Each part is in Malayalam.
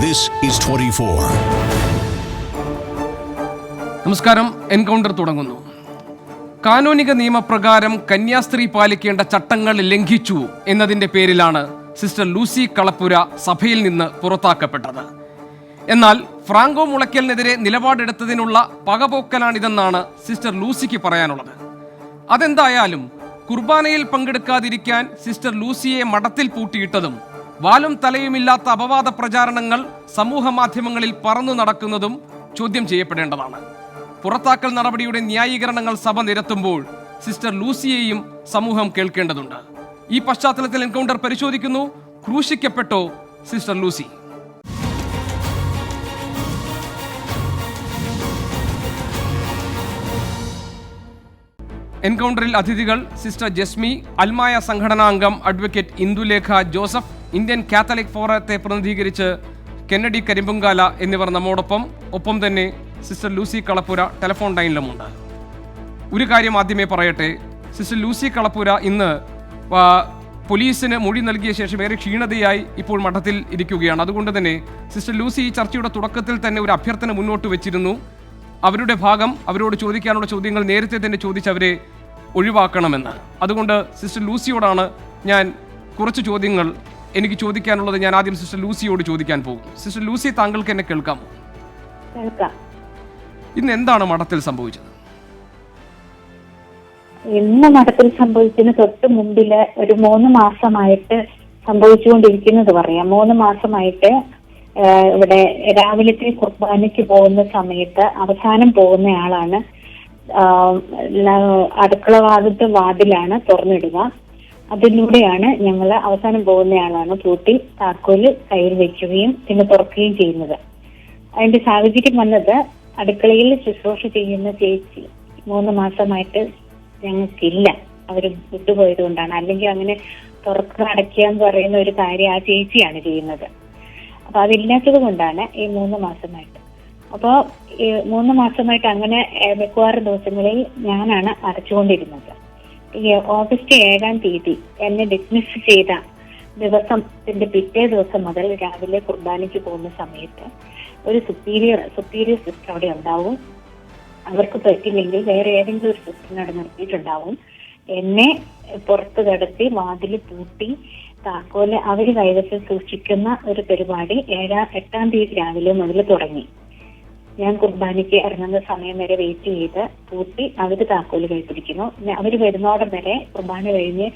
This is 24. നമസ്കാരം. എൻകൗണ്ടർ തുടങ്ങുന്നു. കാനൂനിക നിയമപ്രകാരം കന്യാസ്ത്രീ പാലിക്കേണ്ട ചട്ടങ്ങൾ ലംഘിച്ചു എന്നതിന്റെ പേരിലാണ് സിസ്റ്റർ ലൂസി കളപ്പുര സഭയിൽ നിന്ന് പുറത്താക്കപ്പെട്ടത്. എന്നാൽ ഫ്രാങ്കോ മുളയ്ക്കലിനെതിരെ നിലപാടെടുത്തതിനുള്ള പകപോക്കലാണിതെന്നാണ് സിസ്റ്റർ ലൂസിക്ക് പറയാനുള്ളത്. അതെന്തായാലും കുർബാനയിൽ പങ്കെടുക്കാതിരിക്കാൻ സിസ്റ്റർ ലൂസിയെ മഠത്തിൽ പൂട്ടിയിട്ടതും വാലും തലയുമില്ലാത്ത അപവാദ പ്രചാരണങ്ങൾ സമൂഹ മാധ്യമങ്ങളിൽ പറന്നു നടക്കുന്നതും ചോദ്യം ചെയ്യപ്പെടേണ്ടതാണ്. പുറത്താക്കൽ നടപടിയുടെ ന്യായീകരണങ്ങൾ സഭ നിരത്തുമ്പോൾ സിസ്റ്റർ ലൂസിയെയും സമൂഹം കേൾക്കേണ്ടതുണ്ട്. ഈ പശ്ചാത്തലത്തിൽ എൻകൗണ്ടർ പരിശോധിക്കുന്നു. ക്രൂശിക്കപ്പെട്ടോ സിസ്റ്റർ ലൂസി? എൻകൗണ്ടറിൽ അതിഥികൾ സിസ്റ്റർ ജസ്മി, അൽമായ സംഘടനാ അംഗം advocate Indulekha Joseph, Indian Catholic ഫോറത്തെ പ്രതിനിധീകരിച്ച് കെന്നഡി കരിമ്പുങ്കാല എന്നിവർ നമ്മോടൊപ്പം. ഒപ്പം തന്നെ സിസ്റ്റർ ലൂസി കളപ്പുര ടെലിഫോൺ ലൈനിലുമുണ്ട്. ഒരു കാര്യം ആദ്യമേ പറയട്ടെ. സിസ്റ്റർ ലൂസി കളപ്പുര ഇന്ന് പോലീസിന് മൊഴി നൽകിയ ശേഷം ഏറെ ക്ഷീണതയായി ഇപ്പോൾ മഠത്തിൽ ഇരിക്കുകയാണ്. അതുകൊണ്ട് തന്നെ സിസ്റ്റർ ലൂസി ഈ ചർച്ചയുടെ തുടക്കത്തിൽ തന്നെ ഒരു അഭ്യർത്ഥന മുന്നോട്ട് വെച്ചിരുന്നു. അവരുടെ ഭാഗം, അവരോട് ചോദിക്കാനുള്ള ചോദ്യങ്ങൾ നേരത്തെ തന്നെ ചോദിച്ചവരെ ഒഴിവാക്കണമെന്ന്. അതുകൊണ്ട് സിസ്റ്റർ ലൂസിയോടാണ് ഞാൻ കുറച്ച് ചോദ്യങ്ങൾ എനിക്ക് ചോദിക്കാനുള്ളത്. ഞാൻ ആദ്യം സിസ്റ്റർ ലൂസിയോട് ചോദിക്കാൻ പോകും. സിസ്റ്റർ ലൂസി, താങ്കൾക്ക് എന്നെ കേൾക്കാമോ? ഇന്ന് എന്താണ് മഠത്തിൽ സംഭവിച്ചത്? ഇന്ന് മഠത്തിൽ സംഭവിച്ചതിന് തൊട്ട് മുമ്പില് ഒരു 3 മാസമായിട്ട് സംഭവിച്ചുകൊണ്ടിരിക്കുന്നത് പറയാം. 3 മാസമായിട്ട് ഇവിടെ രാവിലത്തെ കുർബാനയ്ക്ക് പോകുന്ന സമയത്ത് അവസാനം പോകുന്നയാളാണ് അടുക്കള വാതിലാണ് തുറന്നിടുക. അതിലൂടെയാണ് ഞങ്ങൾ അവസാനം പോകുന്നയാളാണ് പൂട്ടി താക്കോല് കയ്യിൽ വെക്കുകയും പിന്നെ തുറക്കുകയും ചെയ്യുന്നത്. അതിന്റെ സാഹചര്യം വന്നത് അടുക്കളയിൽ ശുശ്രൂഷ ചെയ്യുന്ന ചേച്ചി 3 മാസമായിട്ട് ഞങ്ങൾക്കില്ല. അവര് വിട്ടുപോയത് കൊണ്ടാണ്. അല്ലെങ്കിൽ അങ്ങനെ തുറക്കുക അടയ്ക്കുക എന്ന് പറയുന്ന ഒരു കാര്യം ആ ചേച്ചിയാണ് ചെയ്യുന്നത്. അപ്പൊ അതില്ലാത്തത് കൊണ്ടാണ് ഈ 3 മാസമായിട്ട്. അപ്പോ ഈ 3 മാസമായിട്ട് അങ്ങനെ മിക്കവാറും ദിവസങ്ങളിൽ ഞാനാണ് അടച്ചുകൊണ്ടിരുന്നത്. ഈ ഓഗസ്റ്റ് 7-ാം തീയതി എന്നെ ഡിസ്മിസ് ചെയ്ത ദിവസത്തിന്റെ പിറ്റേ ദിവസം മുതൽ രാവിലെ കുർബാനയ്ക്ക് പോകുന്ന സമയത്ത് ഒരു സുപ്പീരിയർ സിസ്റ്റർ അവിടെ ഉണ്ടാവും. അവർക്ക് പറ്റില്ലെങ്കിൽ വേറെ ഏതെങ്കിലും ഒരു സിസ്റ്ററിനെ അവിടെ നിർത്തിയിട്ടുണ്ടാവും. എന്നെ പുറത്ത് കടത്തി വാതില് പൂട്ടി താക്കോല് അവര് കൈവശം സൂക്ഷിക്കുന്ന ഒരു പരിപാടി 8-ാം തീയതി രാവിലെ മുതൽ തുടങ്ങി. ഞാൻ കുർബാനയ്ക്ക് ഇറങ്ങുന്ന സമയം വരെ വെയിറ്റ് ചെയ്ത് പൂട്ടി അവര് താക്കോല് കൈപ്പിടിക്കുന്നു. അവര് വരുന്നോടം വരെ കുർബാന കഴിഞ്ഞ്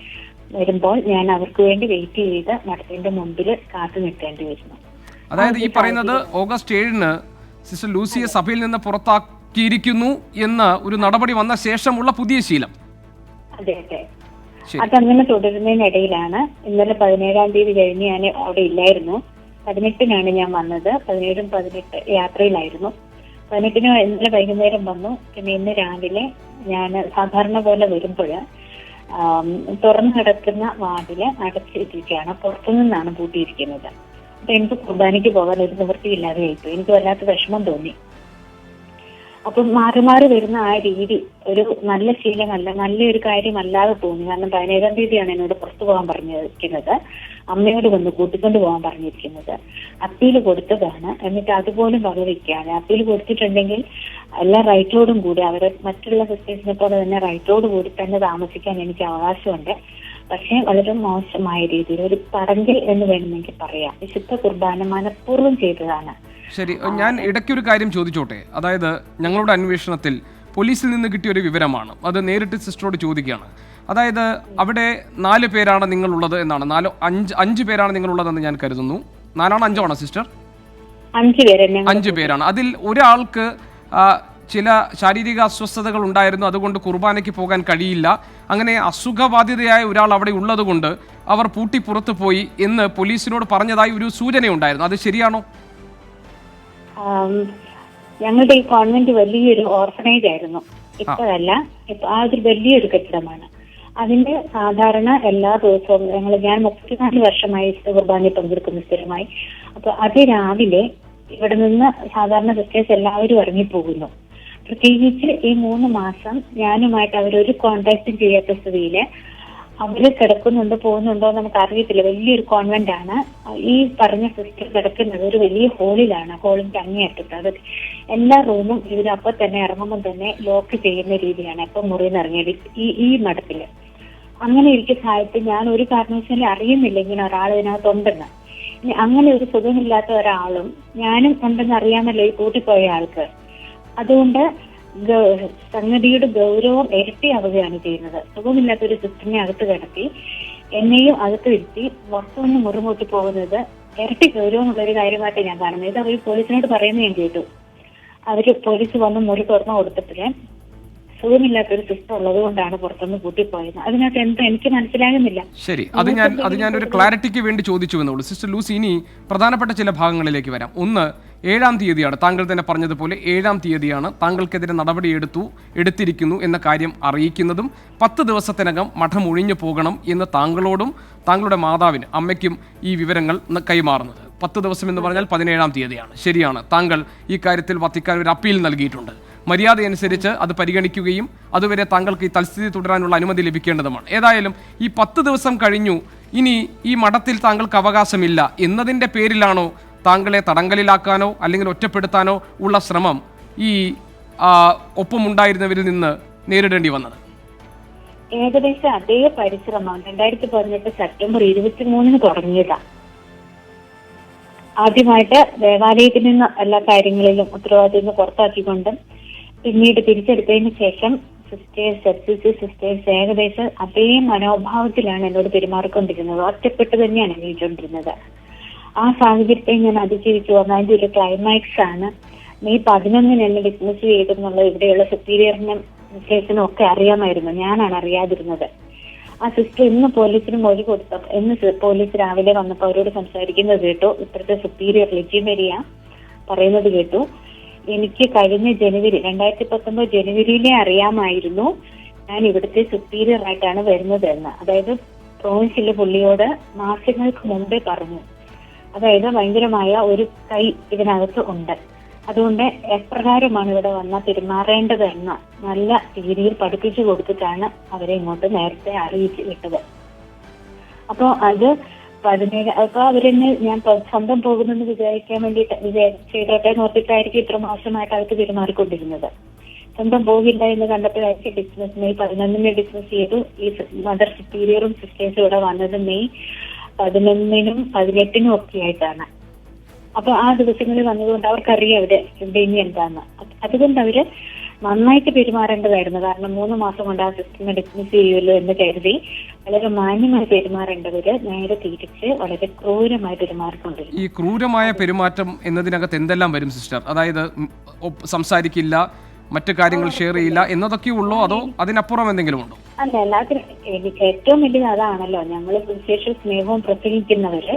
വരുമ്പോൾ ഞാൻ അവർക്ക് വേണ്ടി വെയിറ്റ് ചെയ്ത് മഠത്തിന്റെ മുമ്പിൽ കാത്തു നിൽക്കേണ്ടി വരുന്നു. അതായത് ഈ പറയുന്നത് ഓഗസ്റ്റ് 7-ന് സിസ്റ്റർ ലൂസിയെ സഭയിൽ നിന്ന് പുറത്താക്കിയിരിക്കുന്നു എന്ന ഒരു നടപടി വന്ന ശേഷമുള്ള പുതിയ ശീലം. അതെ അതെ, അതങ്ങനെ തുടരുന്നതിനിടയിലാണ് ഇന്നലെ 17-ാം തീയതി കഴിഞ്ഞ് ഞാൻ അവിടെ ഇല്ലായിരുന്നു. 18-നാണ് ഞാൻ വന്നത്. 17-ഉം 18 യാത്രയിലായിരുന്നു. 18-ന് ഇന്നലെ വൈകുന്നേരം വന്നു. പിന്നെ ഇന്ന് രാവിലെ ഞാൻ സാധാരണ പോലെ വരുമ്പോൾ തുറന്നു കിടക്കുന്ന വാതില് അടച്ചിട്ടിരിക്കുകയാണ്. പുറത്തുനിന്നാണ് പൂട്ടിയിരിക്കുന്നത്. അപ്പൊ എനിക്ക് കുർബാനയ്ക്ക് പോകാൻ ഒരു നിവൃത്തിയില്ലാതെ ആയിപ്പോയി. എനിക്ക് വല്ലാത്ത വിഷമം തോന്നി. അപ്പം മാറി മാറി വരുന്ന ആ രീതി ഒരു നല്ല ശീലമല്ല, നല്ലൊരു കാര്യമല്ലാതെ തോന്നി. കാരണം 17-ാം തീയതിയാണ് എന്നോട് പുറത്തു പോകാൻ പറഞ്ഞിരിക്കുന്നത്. അമ്മയോട് വന്ന് കൂട്ടിക്കൊണ്ട് പോകാൻ പറഞ്ഞിരിക്കുന്നത്. അപ്പീൽ കൊടുത്തതാണ്. എന്നിട്ട് അതുപോലും വകവയ്ക്കാതെ അപ്പീൽ കൊടുത്തിട്ടുണ്ടെങ്കിൽ എല്ലാ റൈറ്റോടും കൂടി അവരെ മറ്റുള്ള സിസ്റ്റേഴ്സിനെ പോലെ തന്നെ റൈറ്റോട് കൂടി തന്നെ താമസിക്കാൻ എനിക്ക് അവകാശമുണ്ട്. പക്ഷെ വളരെ മോശമായ രീതിയിൽ ഒരു പറങ്കൽ എന്ന് വേണമെങ്കിൽ പറയാം. വിശുദ്ധ കുർബാന മനഃപൂർവ്വം ചെയ്തതാണ്. ശരി, ഞാൻ ഇടയ്ക്കൊരു കാര്യം ചോദിച്ചോട്ടെ. അതായത് ഞങ്ങളുടെ അന്വേഷണത്തിൽ പോലീസിൽ നിന്ന് കിട്ടിയ ഒരു വിവരമാണ്. അത് നേരിട്ട് സിസ്റ്ററോട് ചോദിക്കുകയാണ്. അതായത് അവിടെ 4 പേരാണ് നിങ്ങളുള്ളത് എന്നാണ്. 5 പേരാണ് നിങ്ങളുള്ളതെന്ന് ഞാൻ കരുതുന്നു. 4ആണോ 5 ആണോ സിസ്റ്റർ? 5 പേരാണ്. അതിൽ ഒരാൾക്ക് ചില ശാരീരിക അസ്വസ്ഥതകൾ ഉണ്ടായിരുന്നു. അതുകൊണ്ട് കുർബാനയ്ക്ക് പോകാൻ കഴിയില്ല. അങ്ങനെ അസുഖബാധിതയായ ഒരാൾ അവിടെ ഉള്ളത് കൊണ്ട് അവർ പൂട്ടി പുറത്തു പോയി എന്ന് പോലീസിനോട് പറഞ്ഞതായി ഒരു സൂചനയുണ്ടായിരുന്നു. അത് ശരിയാണോ? ഞങ്ങളുടെ ഈ കോൺവെന്റ് വലിയൊരു ഓർഫനേജ് ആയിരുന്നു. ഇപ്പോഴല്ല, ആ ഒരു വലിയൊരു കെട്ടിടമാണ്. അതിന്റെ സാധാരണ എല്ലാ ദിവസവും ഞാൻ 34 വർഷമായി കുർബാനയിൽ പങ്കെടുക്കുന്ന സ്ഥിരമായി. അപ്പൊ അതിരാവിലെ ഇവിടെ നിന്ന് സാധാരണ സിസ്റ്റേഴ്സ് എല്ലാവരും ഇറങ്ങിപ്പോകുന്നു. പ്രത്യേകിച്ച് ഈ 3 മാസം ഞാനുമായിട്ട് അവരൊരു കോണ്ടാക്റ്റും ചെയ്യാത്ത സ്ഥിതിയില് അവര് കിടക്കുന്നുണ്ടോ പോകുന്നുണ്ടോ നമുക്ക് അറിയത്തില്ല. വലിയൊരു കോൺവെന്റ് ആണ്. ഈ പറഞ്ഞ സിസ്റ്റർ കിടക്കുന്നത് ഒരു വലിയ ഹോളിലാണ്, ഹോളിന്റെ അങ്ങേയറ്റത്ത്. അത് എല്ലാ റൂമും ഇതിനപ്പൊ തന്നെ ഇറങ്ങുമ്പോൾ തന്നെ ലോക്ക് ചെയ്യുന്ന രീതിയാണ് എപ്പം മുറിയിൽ നിന്ന് ഇറങ്ങിയത് ഈ മഠത്തില്. അങ്ങനെ ഇരിക്കുന്ന സാഹചര്യത്തിൽ ഞാൻ ഒരു കാരണവശാലും അറിയുന്നില്ല ഇങ്ങനെ ഒരാൾ ഇതിനകത്തുണ്ടെന്ന്. അങ്ങനെ ഒരു സുഖമില്ലാത്ത ഒരാളും ഞാനും ഉണ്ടെന്ന് അറിയാമല്ലോ ഈ കൂട്ടിപ്പോയ ആൾക്ക്. അതുകൊണ്ട് സംഗതിയുടെ ഗൗരവം ഇരട്ടിയാവുകയാണ് ചെയ്യുന്നത്. സുഖമില്ലാത്ത ഒരു സിസ്റ്ററിനെ അകത്ത് കിടത്തി എന്നെയും അകത്ത് ഇരുത്തി പുറത്തുനിന്ന് മുറിമുട്ടി പോകുന്നത് ഇരട്ടി ഗൗരവമുള്ള ഒരു കാര്യമായിട്ട് ഞാൻ കാണുന്നത്. ഇത് അവർ പോലീസിനോട് പറയുന്നത് ഞാൻ കേട്ടു. അവര് പോലീസ് വന്ന് മുറി തുറന്നു കൊടുത്തപ്പോഴേ സുഖമില്ലാത്തൊരു സിസ്റ്റർ ഉള്ളത് കൊണ്ടാണ് പുറത്തുനിന്ന് കൂട്ടിപ്പോയത്. അതിനകത്ത് എന്താ എനിക്ക് മനസ്സിലാകുന്നില്ല. ശരി, അത് ഞാൻ ഒരു ക്ലാരിറ്റിക്ക് വേണ്ടി ചോദിച്ചു എന്നുള്ളൂ. സിസ്റ്റർ ലൂസി, ഇനി പ്രധാനപ്പെട്ട ചില ഭാഗങ്ങളിലേക്ക് വരാം. ഒന്ന്, 7-ാം തീയതിയാണ്, താങ്കൾ തന്നെ പറഞ്ഞതുപോലെ 7-ാം തീയതിയാണ് താങ്കൾക്കെതിരെ നടപടി എടുത്തിരിക്കുന്നു എന്ന കാര്യം അറിയിക്കുന്നതും 10 ദിവസത്തിനകം മഠം ഒഴിഞ്ഞു പോകണം എന്ന് താങ്കളോടും താങ്കളുടെ മാതാവിന് അമ്മയ്ക്കും ഈ വിവരങ്ങൾ കൈമാറുന്നത്. 10 ദിവസം എന്ന് പറഞ്ഞാൽ 17-ാം തീയതിയാണ്. ശരിയാണ്, താങ്കൾ ഈ കാര്യത്തിൽ വത്തിക്കാൻ ഒരു അപ്പീൽ നൽകിയിട്ടുണ്ട്. മര്യാദയനുസരിച്ച് അത് പരിഗണിക്കുകയും അതുവരെ താങ്കൾക്ക് ഈ തൽസ്ഥിതി തുടരാനുള്ള അനുമതി ലഭിക്കേണ്ടതുമാണ്. ഏതായാലും ഈ 10 ദിവസം കഴിഞ്ഞു, ഇനി ഈ മഠത്തിൽ താങ്കൾക്ക് അവകാശമില്ല എന്നതിൻ്റെ പേരിലാണോ താങ്കളെ തടങ്കലിലാക്കാനോ അല്ലെങ്കിൽ ഒറ്റപ്പെടുത്താനോ ഉള്ള ശ്രമം ഈ ഒപ്പമുണ്ടായിരുന്നവരിൽ നിന്ന് നേരിടേണ്ടി വന്നത്? ഏകദേശം അതേ പരിശ്രമം 2018 സെപ്റ്റംബർ 23 തുടങ്ങിയതാണ്. ആദ്യമായിട്ട് ദേവാലയത്തിൽ നിന്ന് എല്ലാ കാര്യങ്ങളിലും ഉത്തരവാദിത്തത്തിൽ നിന്ന് പുറത്താക്കിക്കൊണ്ടും പിന്നീട് തിരിച്ചെടുത്തതിന് ശേഷം സിസ്റ്റേഴ്സ് ഏകദേശം അതേ മനോഭാവത്തിലാണ് എന്നോട് പെരുമാറിക്കൊണ്ടിരുന്നത്. ഒറ്റപ്പെട്ട് തന്നെയാണ് ജീവിച്ചുകൊണ്ടിരുന്നത്. ആ സാഹചര്യത്തെ ഞാൻ അതിജീവിച്ചു വന്ന അതിന്റെ ഒരു ക്ലൈമാക്സ് ആണ് മെയ് 11 എന്നെ ഡിസ്മിസ് ചെയ്തെന്നുള്ളത് ഇവിടെയുള്ള സുപ്പീരിയറിനും സിസ്റ്റേഴ്സിനും ഒക്കെ അറിയാമായിരുന്നു. ഞാനാണ് അറിയാതിരുന്നത്. ആ സിസ്റ്റർ ഇന്ന് പോലീസിന് മൊഴി കൊടുത്തപ്പോൾ ഇന്ന് പോലീസ് രാവിലെ വന്നപ്പോൾ അവരോട് സംസാരിക്കുന്നത് കേട്ടു. ഇപ്പോഴത്തെ സുപ്പീരിയർ ലിജിമരിയ പറയുന്നത് കേട്ടു, എനിക്ക് കഴിഞ്ഞ 2019 ജനുവരിയിലെ അറിയാമായിരുന്നു ഞാൻ ഇവിടുത്തെ സുപ്പീരിയർ ആയിട്ടാണ് വരുന്നത് എന്ന്. അതായത് പ്രോവിൻസിലെ പുള്ളിയോട് മാസങ്ങൾക്ക് മുമ്പേ പറഞ്ഞു. അതായത് ഭയങ്കരമായ ഒരു കൈ ഇതിനകത്ത് ഉണ്ട്. അതുകൊണ്ട് എപ്രകാരമാണ് ഇവിടെ വന്നാൽ പെരുമാറേണ്ടത് എന്ന് നല്ല രീതിയിൽ പഠിപ്പിച്ചു കൊടുത്തിട്ടാണ് അവരെ ഇങ്ങോട്ട് നേരത്തെ അറിയിച്ചു വിട്ടത്. അപ്പൊ അത് 17 അപ്പൊ അവരെന്നെ ഞാൻ സ്വന്തം പോകുന്നെന്ന് വിചാരിക്കാൻ വേണ്ടിയിട്ട് ചെയ്തോട്ടെ നോർത്തിട്ടായിരിക്കും ഇത്ര മോശമായിട്ട് അവർക്ക് പെരുമാറിക്കൊണ്ടിരുന്നത്. സ്വന്തം പോകില്ല എന്ന് കണ്ടപ്പോഴായിരിക്കും ഡിസ്മിസ് മെയ് 11 ഡിസ്മിസ് ചെയ്തു. ഈ മദർ സുപ്പീരിയറും സിസ്റ്റേഴ്സും ഇവിടെ വന്നത് മെയ് 11 18 ഒക്കെ ആയിട്ടാണ്. അപ്പൊ ആ ദിവസങ്ങളിൽ വന്നതുകൊണ്ട് അവർക്കറിയാം ഇവിടെ ഇനി എന്താന്ന്. അതുകൊണ്ട് അവര് നന്നായിട്ട് പെരുമാറേണ്ടതായിരുന്നു. കാരണം 3 മാസം കൊണ്ട് ആ സിസ്റ്ററിനെ ഡിസ്മിസ് ചെയ്യുമല്ലോ എന്ന് കരുതി വളരെ മാന്യമായി പെരുമാറേണ്ടവര് നേരെ തിരിച്ച് വളരെ ക്രൂരമായി പെരുമാറിക്കൊണ്ടിരുന്നു. ഈ ക്രൂരമായ പെരുമാറ്റം എന്നതിനകത്ത് എന്തെല്ലാം വരും സിസ്റ്റർ? അതായത് സംസാരിക്കില്ല, മറ്റു കാര്യങ്ങൾ ഷെയർ ചെയ്യില്ല എന്നതൊക്കെ ഉള്ളോ, അതോ അതിനപ്പുറം എന്തെങ്കിലും ഉണ്ടോ? അല്ല, എല്ലാത്തിനും എനിക്ക് ഏറ്റവും വലിയ അതാണല്ലോ, ഞങ്ങൾ വിശേഷ സ്നേഹവും പ്രസംഗിക്കുന്നവര്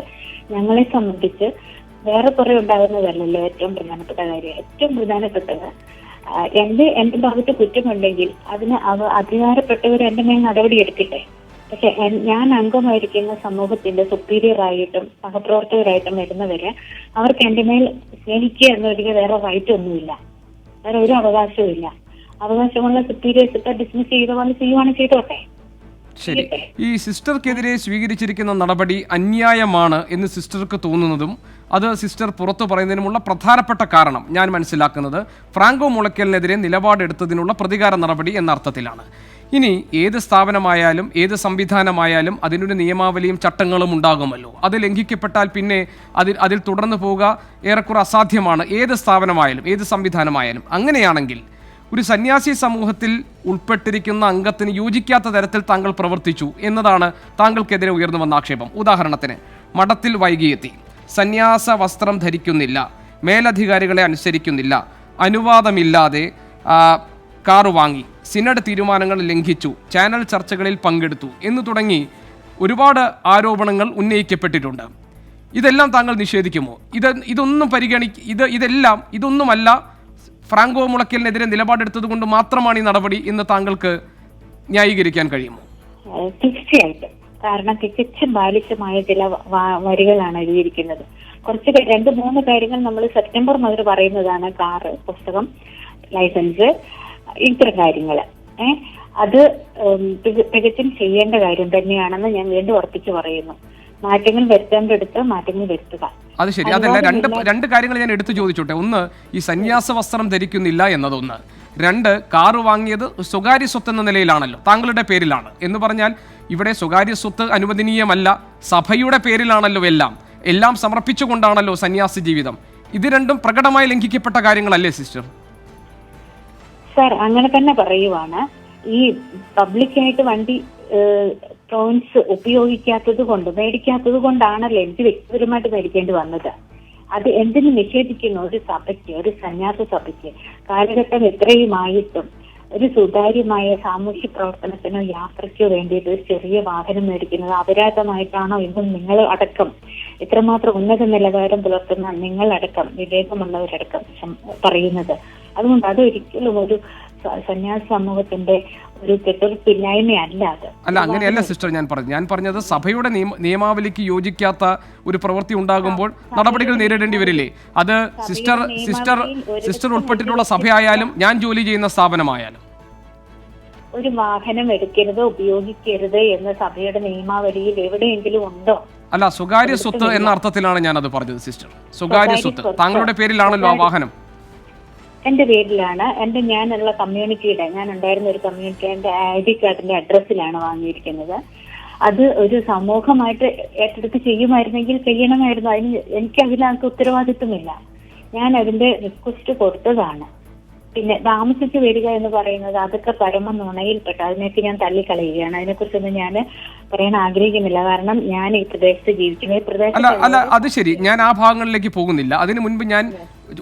ഞങ്ങളെ സംബന്ധിച്ച് വേറെ കുറെ ഉണ്ടാകുന്നതല്ലല്ലോ ഏറ്റവും പ്രധാനപ്പെട്ട കാര്യം. ഏറ്റവും പ്രധാനപ്പെട്ടത് എന്റെ ഭാഗത്ത് കുറ്റമുണ്ടെങ്കിൽ അതിന് അധികാരപ്പെട്ടവർ എന്റെ മേൽ നടപടി എടുക്കട്ടെ. പക്ഷെ ഞാൻ അംഗമായിരിക്കുന്ന സമൂഹത്തിന്റെ സുപ്പീരിയർ ആയിട്ടും സഹപ്രവർത്തകരായിട്ടും വരുന്നവര് അവർക്ക് എന്റെ മേൽ സ്നേഹിക്കുക എന്നൊരിക്കൽ വേറെ റൈറ്റ് ഒന്നുമില്ല, വേറെ ഒരു അവകാശവും ഇല്ല. അവകാശമുള്ള സുപ്പീരിയേഴ്സ് ഇപ്പൊ ഡിസ്മിസ് ചെയ്ത പോലെ ചെയ്യുവാണ് ചെയ്തോട്ടെ. ശരി, ഈ സിസ്റ്റർക്കെതിരെ സ്വീകരിച്ചിരിക്കുന്ന നടപടി അന്യായമാണ് എന്ന് സിസ്റ്റർക്ക് തോന്നുന്നതും അത് സിസ്റ്റർ പുറത്തു പറയുന്നതിനുമുള്ള പ്രധാനപ്പെട്ട കാരണം ഞാൻ മനസ്സിലാക്കുന്നത് ഫ്രാങ്കോ മുളയ്ക്കലിനെതിരെ നിലപാടെടുത്തതിനുള്ള പ്രതികാര നടപടി എന്ന അർത്ഥത്തിലാണ്. ഇനി ഏത് സ്ഥാപനമായാലും ഏത് സംവിധാനമായാലും അതിനൊരു നിയമാവലിയും ചട്ടങ്ങളും ഉണ്ടാകുമല്ലോ. അത് ലംഘിക്കപ്പെട്ടാൽ പിന്നെ അതിൽ തുടർന്നു പോവുക ഏറെക്കുറെ അസാധ്യമാണ്, ഏത് സ്ഥാപനമായാലും ഏത് സംവിധാനമായാലും. അങ്ങനെയാണെങ്കിൽ ഒരു സന്യാസി സമൂഹത്തിൽ ഉൾപ്പെട്ടിരിക്കുന്ന അംഗത്തിന് യോജിക്കാത്ത തരത്തിൽ താങ്കൾ പ്രവർത്തിച്ചു എന്നതാണ് താങ്കൾക്കെതിരെ ഉയർന്നു വന്ന ആക്ഷേപം. ഉദാഹരണത്തിന്, മഠത്തിൽ വൈകിയെത്തി, സന്യാസ വസ്ത്രം ധരിക്കുന്നില്ല, മേലധികാരികളെ അനുസരിക്കുന്നില്ല, അനുവാദമില്ലാതെ കാറ് വാങ്ങി, സിനഡ് തീരുമാനങ്ങൾ ലംഘിച്ചു, ചാനൽ ചർച്ചകളിൽ പങ്കെടുത്തു എന്നു തുടങ്ങി ഒരുപാട് ആരോപണങ്ങൾ ഉന്നയിക്കപ്പെട്ടിട്ടുണ്ട്. ഇതെല്ലാം താങ്കൾ നിഷേധിക്കുമോ? ഇതൊന്നുമല്ല ഫ്രാങ്കോ മുളയ്ക്കലിനെതിരെ നിലപാടെടുത്തത് കൊണ്ട് മാത്രമാണ് ഈ നടപടി എന്ന് താങ്കൾക്ക് ന്യായീകരിക്കാൻ കഴിയുമോ? തീർച്ചയായിട്ടും. കാരണം തികച്ചും ബാലിശമായ ചില വരികളാണ് എഴുതിയിരിക്കുന്നത്. കുറച്ച് 2-3 കാര്യങ്ങൾ നമ്മൾ സെപ്റ്റംബർ മുതൽ പറയുന്നതാണ്. കാറ്, പുസ്തകം, ലൈസൻസ്, ഇത്തരം കാര്യങ്ങള്. അത് തികച്ചും ചെയ്യേണ്ട കാര്യം തന്നെയാണെന്ന് ഞാൻ വീണ്ടും ഉറപ്പിച്ചു പറയുന്നു. മാറ്റങ്ങൾ വരുത്തേണ്ടടുത്ത് മാറ്റങ്ങൾ വരുത്തുക. അത് ശരി. അതല്ല, രണ്ട് കാര്യങ്ങൾ ഞാൻ എടുത്തു ചോദിച്ചോട്ടെ. ഒന്ന്, ഈ സന്യാസ വസ്ത്രം ധരിക്കുന്നില്ല എന്നതൊന്ന്. രണ്ട്, കാറ് വാങ്ങിയത് സ്വകാര്യ സ്വത്ത് എന്ന നിലയിലാണല്ലോ, താങ്കളുടെ പേരിലാണ് എന്ന് പറഞ്ഞാൽ ഇവിടെ സ്വകാര്യ സ്വത്ത് അനുവദനീയമല്ല, സഭയുടെ പേരിലാണല്ലോ എല്ലാം സമർപ്പിച്ചുകൊണ്ടാണല്ലോ സന്യാസ ജീവിതം. ഇത് രണ്ടും പ്രകടമായി ലംഘിക്കപ്പെട്ട കാര്യങ്ങളല്ലേ സിസ്റ്റർ? സർ, അങ്ങനെ തന്നെ പറയുവാണ്. ഈ പബ്ലിക്കായിട്ട് വണ്ടി ടോൺസ് മേടിക്കാത്തത് കൊണ്ടാണല്ലോ എനിക്ക് വ്യക്തിപരമായിട്ട് മേടിക്കേണ്ടി വന്നത്. അത് എന്തിനു നിഷേധിക്കുന്നു ഒരു സഭയ്ക്ക്, ഒരു സന്യാസ സഭയ്ക്ക്? കാലഘട്ടം എത്രയുമായിട്ടും ഒരു സുതാര്യമായ സാമൂഹ്യ പ്രവർത്തനത്തിനോ യാത്രയ്ക്കോ വേണ്ടിയിട്ട് ഒരു ചെറിയ വാഹനം മേടിക്കുന്നത് അപരാധമായിട്ടാണോ ഇന്നും നിങ്ങൾ അടക്കം, ഇത്രമാത്രം ഉന്നത നിലവാരം പുലർത്തുന്ന നിങ്ങളടക്കം, വിവേകമുള്ളവരടക്കം പറയുന്നത്? അതുകൊണ്ട് അതൊരിക്കലും ഒരു സന്യാസ സമൂഹത്തിന്റെ ഒരു കെട്ടുറപ്പില്ലായ്മയല്ല. അല്ല, അങ്ങനെയല്ല സിസ്റ്റർ ഞാൻ പറഞ്ഞത് സഭയുടെ നിയമാവലിക്ക് യോജിക്കാത്ത ഒരു പ്രവൃത്തി ഉണ്ടാകുമ്പോൾ നടപടികൾ നേരിടേണ്ടി വരില്ലേ? അത് സിസ്റ്റർ ഉൾപ്പെട്ടിട്ടുള്ള സഭയായാലും ഞാൻ ജോലി ചെയ്യുന്ന സ്ഥാപനമായാലും. ഒരു വാഹനം എടുക്കരുത്, ഉപയോഗിക്കരുത് എന്ന് സഭയുടെ നിയമാവലിയിൽ എവിടെയെങ്കിലും ഉണ്ടോ? അല്ല, സ്വകാര്യ സ്വത്ത് എന്ന അർത്ഥത്തിലാണ് ഞാൻ അത് പറഞ്ഞത് സിസ്റ്റർ. സ്വകാര്യ സ്വത്ത് താങ്കളുടെ പേരിലാണല്ലോ ആ വാഹനം. എന്റെ പേരിലാണ്. ഞാനുള്ള ഞാൻ ഉണ്ടായിരുന്ന ഒരു കമ്മ്യൂണിറ്റി എന്റെ ID കാർഡിന്റെ അഡ്രസ്സിലാണ് വാങ്ങിയിരിക്കുന്നത്. അത് ഒരു സമൂഹമായിട്ട് ഏറ്റെടുത്ത് ചെയ്യുമായിരുന്നെങ്കിൽ ചെയ്യണമായിരുന്നു. എനിക്ക് അതിനകത്ത് ഉത്തരവാദിത്വമില്ല. ഞാൻ അതിന്റെ റിക്വസ്റ്റ് കൊടുത്തതാണ്. പിന്നെ താമസിച്ച് വരിക എന്ന് പറയുന്നത് അതൊക്കെ പരമ നുണയിൽപ്പെട്ട, അതിനൊക്കെ ഞാൻ തള്ളിക്കളയുകയാണ്. അതിനെക്കുറിച്ചൊന്നും ഞാൻ പറയാൻ ആഗ്രഹിക്കുന്നില്ല. കാരണം ഞാൻ ഈ പ്രദേശത്ത് ജീവിക്കുന്ന അല്ല, അത് ശരി, ഞാൻ ആ ഭാഗങ്ങളിലേക്ക് പോകുന്നില്ല. അതിനു മുൻപ് ഞാൻ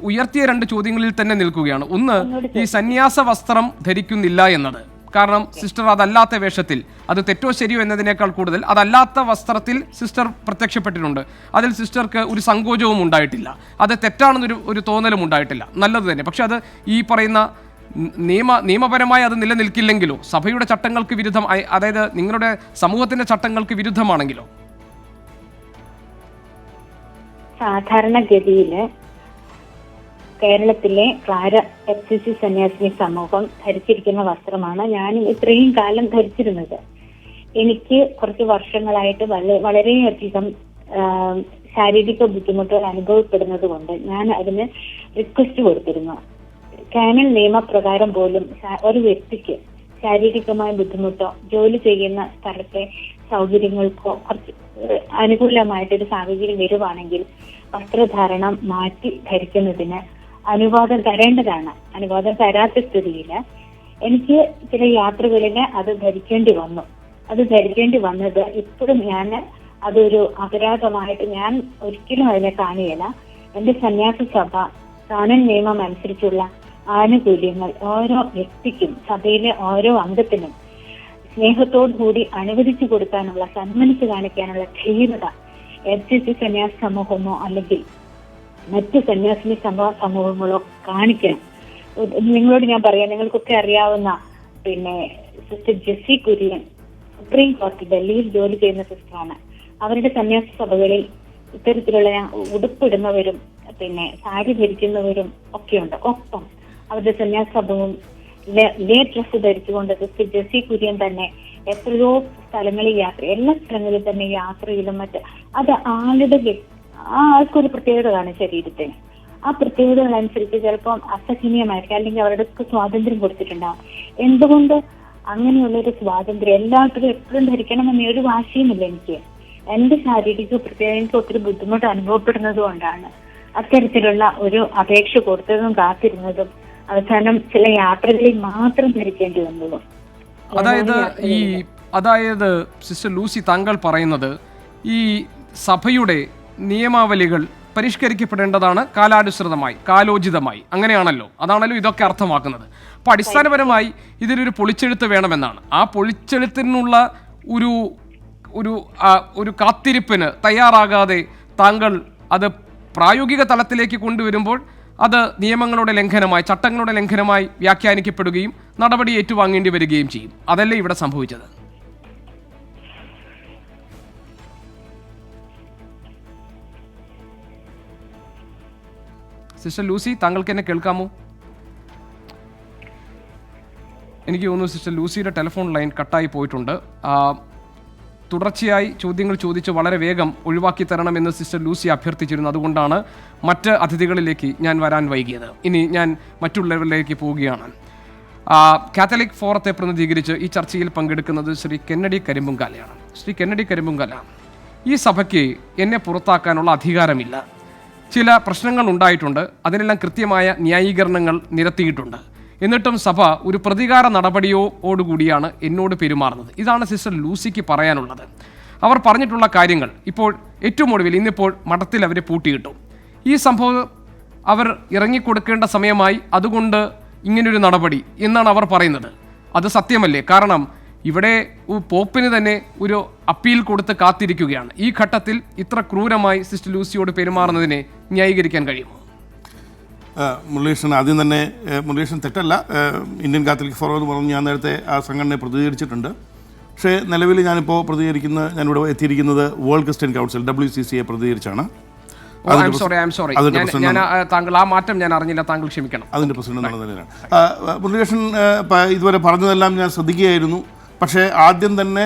ഉയർത്തിയ രണ്ട് ചോദ്യങ്ങളിൽ തന്നെ നിൽക്കുകയാണ്. ഒന്ന്, ഈ സന്യാസ വസ്ത്രം ധരിക്കുന്നില്ല എന്നത്. കാരണം സിസ്റ്റർ അതല്ലാത്ത വേഷത്തിൽ, അത് തെറ്റോ ശരിയോ എന്നതിനേക്കാൾ കൂടുതൽ അതല്ലാത്ത വസ്ത്രത്തിൽ സിസ്റ്റർ പ്രത്യക്ഷപ്പെട്ടിട്ടുണ്ട്. അതിൽ സിസ്റ്റർക്ക് ഒരു സങ്കോചവും ഉണ്ടായിട്ടില്ല, അത് തെറ്റാണെന്നൊരു തോന്നലും ഉണ്ടായിട്ടില്ല. നല്ലത് തന്നെ. പക്ഷെ അത് ഈ പറയുന്ന നിയമപരമായി അത് നിലനിൽക്കില്ലെങ്കിലോ, സഭയുടെ ചട്ടങ്ങൾക്ക് വിരുദ്ധം, അതായത് നിങ്ങളുടെ സമൂഹത്തിന്റെ ചട്ടങ്ങൾക്ക് വിരുദ്ധമാണെങ്കിലോ? സാധാരണഗതിയില് കേരളത്തിലെ FCC സന്യാസിനി സമൂഹം ധരിച്ചിരിക്കുന്ന വസ്ത്രമാണ് ഞാൻ ഇത്രയും കാലം ധരിച്ചിരുന്നത്. എനിക്ക് കുറച്ച് വർഷങ്ങളായിട്ട് വളരെയധികം ശാരീരിക ബുദ്ധിമുട്ടുകൾ അനുഭവപ്പെടുന്നത് കൊണ്ട് ഞാൻ അതിന് റിക്വസ്റ്റ് കൊടുത്തിരുന്നു. കാനൽ നിയമപ്രകാരം പോലും ഒരു വ്യക്തിക്ക് ശാരീരികമായ ബുദ്ധിമുട്ടോ ജോലി ചെയ്യുന്ന സ്ഥലത്തെ സൗകര്യങ്ങൾക്കോ കുറച്ച് അനുകൂലമായിട്ടൊരു സാഹചര്യം വരുവാണെങ്കിൽ വസ്ത്രധാരണം മാറ്റി ധരിക്കുന്നതിന് അനുവാദം തരേണ്ടതാണ്. അനുവാദം തരാത്ത സ്ഥിതിയിൽ എനിക്ക് ചില യാത്രകളിൽ അത് ധരിക്കേണ്ടി വന്നു. അത് ധരിക്കേണ്ടി വന്നത് ഇപ്പോഴും ഞാൻ അതൊരു അപരാധമായിട്ട് ഞാൻ ഒരിക്കലും അതിനെ കാണുകയില്ല. എന്റെ സന്യാസ സഭ കാനൻ നിയമം അനുസരിച്ചുള്ള ആനുകൂല്യങ്ങൾ ഓരോ വ്യക്തിക്കും, സഭയിലെ ഓരോ അംഗത്തിനും സ്നേഹത്തോടു കൂടി അനുവദിച്ചു കൊടുക്കാനുള്ള, സന്മനസ് കാണിക്കാനുള്ള ധീരത FCC സന്യാസ സമൂഹമോ അല്ലെങ്കിൽ മറ്റ് സന്യാസിനി സമൂഹങ്ങളോ കാണിക്കണം. നിങ്ങളോട് ഞാൻ പറയാം, നിങ്ങൾക്കൊക്കെ അറിയാവുന്ന പിന്നെ സിസ്റ്റർ ജെസ്സി കുര്യൻ സുപ്രീം കോടതി ഡൽഹിയിൽ ജോലി ചെയ്യുന്ന സിസ്റ്ററാണ്. അവരുടെ സന്യാസ സഭകളിൽ ഇത്തരത്തിലുള്ള ഉടുപ്പിടുന്നവരും പിന്നെ സാരി ധരിക്കുന്നവരും ഒക്കെയുണ്ട്. ഒപ്പം അവരുടെ സന്യാസ സഭവും ലേ ഡ്രസ് ധരിച്ചുകൊണ്ട് സിസ്റ്റർ ജെസ്സി കുര്യൻ തന്നെ എത്രയോ സ്ഥലങ്ങളിൽ എല്ലാ സ്ഥലങ്ങളിൽ തന്നെ യാത്രയിലും അത് ആൾക്കൊരു പ്രത്യേകത കാണും ശരീരത്തിന്. ആ പ്രത്യേകതകൾ അനുസരിച്ച് ചിലപ്പം അസഹനീയമായിരിക്കും, അല്ലെങ്കിൽ അവരുടെ സ്വാതന്ത്ര്യം കൊടുത്തിട്ടുണ്ടാവും. എന്തുകൊണ്ട് അങ്ങനെയുള്ളൊരു സ്വാതന്ത്ര്യം എല്ലാവർക്കും എപ്പോഴും ധരിക്കണമെന്ന് ഒരു വാശിയുമില്ല എനിക്ക്. എന്റെ ശാരീരിക പ്രത്യേകതയ്ക്ക് ഒത്തിരി ബുദ്ധിമുട്ട് അനുഭവപ്പെടുന്നത് കൊണ്ടാണ് അത്തരത്തിലുള്ള ഒരു അപേക്ഷ കൊടുത്തതും കാത്തിരുന്നതും അവസാനം ചില യാത്രകളിൽ മാത്രം ധരിക്കേണ്ടി വന്നതും. അതായത് സിസ്റ്റർ ലൂസി, താങ്കൾ പറയുന്നത് ഈ സഭയുടെ നിയമാവലികൾ പരിഷ്കരിക്കപ്പെടേണ്ടതാണ് കാലാനുസൃതമായി, കാലോചിതമായി. അങ്ങനെയാണല്ലോ, അതാണല്ലോ ഇതൊക്കെ അർത്ഥമാക്കുന്നത്. അപ്പോൾ അടിസ്ഥാനപരമായി ഇതിലൊരു പൊളിച്ചെഴുത്ത് വേണമെന്നാണ്. ആ പൊളിച്ചെഴുത്തിനുള്ള ഒരു കാത്തിരിപ്പിന് തയ്യാറാകാതെ താങ്കൾ അത് പ്രായോഗിക തലത്തിലേക്ക് കൊണ്ടുവരുമ്പോൾ അത് നിയമങ്ങളുടെ ലംഘനമായി, ചട്ടങ്ങളുടെ ലംഘനമായി വ്യാഖ്യാനിക്കപ്പെടുകയും നടപടി ഏറ്റുവാങ്ങേണ്ടി വരികയും ചെയ്യും. അതല്ലേ ഇവിടെ സംഭവിച്ചത്? സിസ്റ്റർ ലൂസി, താങ്കൾക്ക് എന്നെ കേൾക്കാമോ? എനിക്ക് തോന്നുന്നു സിസ്റ്റർ ലൂസിയുടെ ടെലിഫോൺ ലൈൻ കട്ടായി പോയിട്ടുണ്ട്. തുടർച്ചയായി ചോദ്യങ്ങൾ ചോദിച്ച് വളരെ വേഗം ഒഴിവാക്കി തരണമെന്ന് സിസ്റ്റർ ലൂസി അഭ്യർത്ഥിച്ചിരുന്നു. അതുകൊണ്ടാണ് മറ്റ് അതിഥികളിലേക്ക് ഞാൻ വരാൻ വൈകിയത്. ഇനി ഞാൻ മറ്റുള്ളവരിലേക്ക് പോവുകയാണ്. കാത്തലിക് ഫോറത്തെ പ്രതിനിധീകരിച്ച് ഈ ചർച്ചയിൽ പങ്കെടുക്കുന്നത് ശ്രീ കെന്നഡി കരിമ്പുങ്കാലയാണ്. ശ്രീ കെന്നഡി കരിമ്പുങ്കാല, ഈ സഭയ്ക്ക് എന്നെ പുറത്താക്കാനുള്ള അധികാരമില്ല. ചില പ്രശ്നങ്ങൾ ഉണ്ടായിട്ടുണ്ട്, അതിനെല്ലാം കൃത്യമായ ന്യായീകരണങ്ങൾ നിരത്തിയിട്ടുണ്ട്. എന്നിട്ടും സഭ ഒരു പ്രതികാര നടപടിയോടുകൂടിയാണ് എന്നോട് പെരുമാറുന്നത്. ഇതാണ് സിസ്റ്റർ ലൂസിക്ക് പറയാനുള്ളത്. അവർ പറഞ്ഞിട്ടുള്ള കാര്യങ്ങൾ ഇപ്പോൾ ഏറ്റവും ഒടുവിൽ ഇന്നിപ്പോൾ മഠത്തിൽ അവരെ പൂട്ടിയിട്ടു. ഈ സംഭവം അവർ ഇറങ്ങിക്കൊടുക്കേണ്ട സമയമായി, അതുകൊണ്ട് ഇങ്ങനൊരു നടപടി എന്നാണ് അവർ പറയുന്നത്. അത് സത്യമല്ലേ? കാരണം ഇവിടെ പോപ്പിന് തന്നെ ഒരു അപ്പീൽ കൊടുത്ത് കാത്തിരിക്കുകയാണ്. ഈ ഘട്ടത്തിൽ ഇത്ര ക്രൂരമായി സിസ്റ്റർ ലൂസിയോട് പെരുമാറുന്നതിനെ ന്യായീകരിക്കാൻ കഴിയുമോ? മുരളീകൃഷ്ണൻ, ആദ്യം തന്നെ മുരളീകൃഷ്ണൻ തെറ്റല്ല. ഇന്ത്യൻ കാത്തലിക് ഫോറം എന്ന് പറഞ്ഞ് ഞാൻ നേരത്തെ ആ സംഘടനയെ പ്രതികരിച്ചിട്ടുണ്ട്. പക്ഷേ നിലവിൽ ഞാനിവിടെ എത്തിയിരിക്കുന്നത് വേൾഡ് ക്രിസ്ത്യൻ കൗൺസിൽ WCCയെ പ്രതികരിച്ചാണ്. താങ്കൾ ആ മാറ്റം ഞാൻ അറിഞ്ഞില്ല, താങ്കൾ ക്ഷമിക്കണം. അതിൻ്റെ പ്രസിഡന്റ് എന്നുള്ള നിലയിലാണ്. മുരളീകൃഷ്ണൻ ഇതുവരെ പറഞ്ഞതെല്ലാം ഞാൻ ശ്രദ്ധിക്കുകയായിരുന്നു. പക്ഷേ ആദ്യം തന്നെ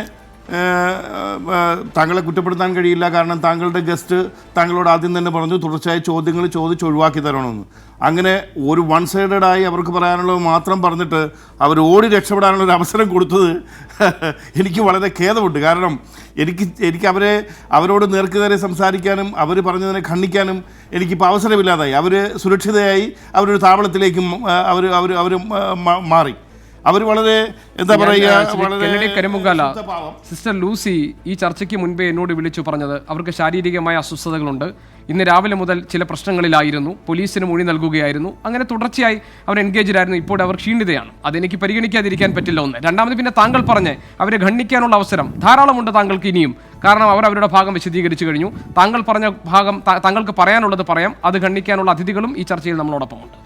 താങ്കളെ കുറ്റപ്പെടുത്താൻ കഴിയില്ല. കാരണം താങ്കളുടെ ഗസ്റ്റ് താങ്കളോട് ആദ്യം തന്നെ പറഞ്ഞു തുടർച്ചയായി ചോദ്യങ്ങൾ ചോദിച്ച് ഒഴിവാക്കി തരണമെന്ന്. അങ്ങനെ ഒരു വൺ സൈഡഡായി അവർക്ക് പറയാനുള്ളത് മാത്രം പറഞ്ഞിട്ട് അവർ ഓടി രക്ഷപ്പെടാനുള്ളൊരു അവസരം കൊടുത്തത് എനിക്ക് വളരെ ഖേദമുണ്ട്. കാരണം എനിക്ക് അവരോട് നേർക്കുനേരെ സംസാരിക്കാനും അവർ പറഞ്ഞതിനെ ഖണ്ഡിക്കാനും എനിക്കിപ്പോൾ അവസരമില്ലാതായി. അവർ സുരക്ഷിതയായി അവരൊരു താവളത്തിലേക്കും അവർ മാറി. അവർ വളരെ എന്താ പറയുക, കരിമ്പുങ്കാല, സിസ്റ്റർ ലൂസി ഈ ചർച്ചയ്ക്ക് മുൻപേ എന്നോട് വിളിച്ചു പറഞ്ഞത് അവർക്ക് ശാരീരികമായ അസ്വസ്ഥതകളുണ്ട്. ഇന്ന് രാവിലെ മുതൽ ചില പ്രശ്നങ്ങളിലായിരുന്നു, പോലീസിന് മൊഴി നൽകുകയായിരുന്നു. അങ്ങനെ തുടർച്ചയായി അവർ എൻഗേജ്ഡായിരുന്നു. ഇപ്പോൾ അവർ ക്ഷീണിതയാണ്. അതെനിക്ക് പരിഗണിക്കാതിരിക്കാൻ പറ്റില്ല. ഒന്ന്. രണ്ടാമത് പിന്നെ താങ്കൾ പറഞ്ഞ് അവരെ ഖണ്ഡിക്കാനുള്ള അവസരം ധാരാളമുണ്ട് താങ്കൾക്ക് ഇനിയും. കാരണം അവർ അവരുടെ ഭാഗം വിശദീകരിച്ചു കഴിഞ്ഞു. താങ്കൾ പറഞ്ഞ ഭാഗം താങ്കൾക്ക് പറയാനുള്ളത് പറയാം. അത് ഖണ്ഡിക്കാനുള്ള അതിഥികളും ഈ ചർച്ചയിൽ നമ്മളോടൊപ്പമുണ്ട്.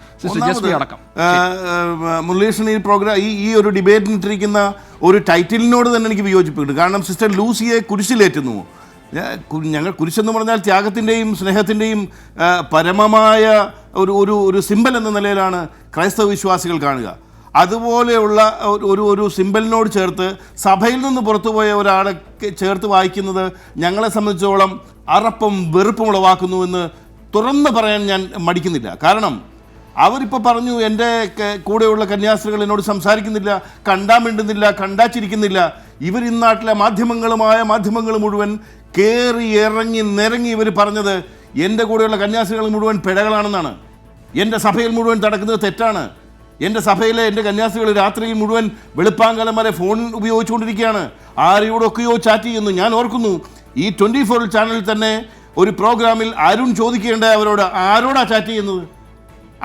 മുരളീകൃഷ്ണൻ, ഈ പ്രോഗ്രാം ഈ ഒരു ഡിബേറ്റിനിട്ടിരിക്കുന്ന ഒരു ടൈറ്റിലിനോട് തന്നെ എനിക്ക് വിയോജിപ്പുണ്ട്. കാരണം സിസ്റ്റർ ലൂസിയെ കുരിശിലേറ്റുന്നു. ഞങ്ങൾ കുരിശെന്ന് പറഞ്ഞാൽ ത്യാഗത്തിൻ്റെയും സ്നേഹത്തിൻ്റെയും പരമമായ ഒരു സിമ്പൽ എന്ന നിലയിലാണ് ക്രൈസ്തവ വിശ്വാസികൾ കാണുക. അതുപോലെയുള്ള ഒരു സിമ്പലിനോട് ചേർത്ത് സഭയിൽ നിന്ന് പുറത്തുപോയ ഒരാളെ ചേർത്ത് വായിക്കുന്നത് ഞങ്ങളെ സംബന്ധിച്ചോളം അറപ്പും വെറുപ്പും ഉളവാക്കുന്നുവെന്ന് തുറന്ന് പറയാൻ ഞാൻ മടിക്കുന്നില്ല. കാരണം അവരിപ്പോൾ പറഞ്ഞു എൻ്റെ കൂടെയുള്ള കന്യാസ്ത്രീകൾ എന്നോട് സംസാരിക്കുന്നില്ല, കണ്ടാൻ മിണ്ടുന്നില്ല, കണ്ടാച്ചിരിക്കുന്നില്ല. ഇവർ ഇന്നാട്ടിലെ മാധ്യമങ്ങൾ മുഴുവൻ കയറി ഇറങ്ങി നിരങ്ങി ഇവർ പറഞ്ഞത് എൻ്റെ കൂടെയുള്ള കന്യാസ്ത്രീകൾ മുഴുവൻ പിഴകളാണെന്നാണ്. എൻ്റെ സഭയിൽ മുഴുവൻ നടക്കുന്നത് തെറ്റാണ്. എൻ്റെ സഭയിലെ എൻ്റെ കന്യാസ്ത്രീകൾ രാത്രിയിൽ മുഴുവൻ വെളുപ്പാങ്കാലം വരെ ഫോൺ ഉപയോഗിച്ചുകൊണ്ടിരിക്കുകയാണ്, ആരോടൊക്കെയോ ചാറ്റ് ചെയ്യുന്നു. ഞാൻ ഓർക്കുന്നു, ഈ 24 ചാനലിൽ തന്നെ ഒരു പ്രോഗ്രാമിൽ അരുൺ ചോദിക്കേണ്ട അവരോട് ആരോടാ ചാറ്റ് ചെയ്യുന്നത്.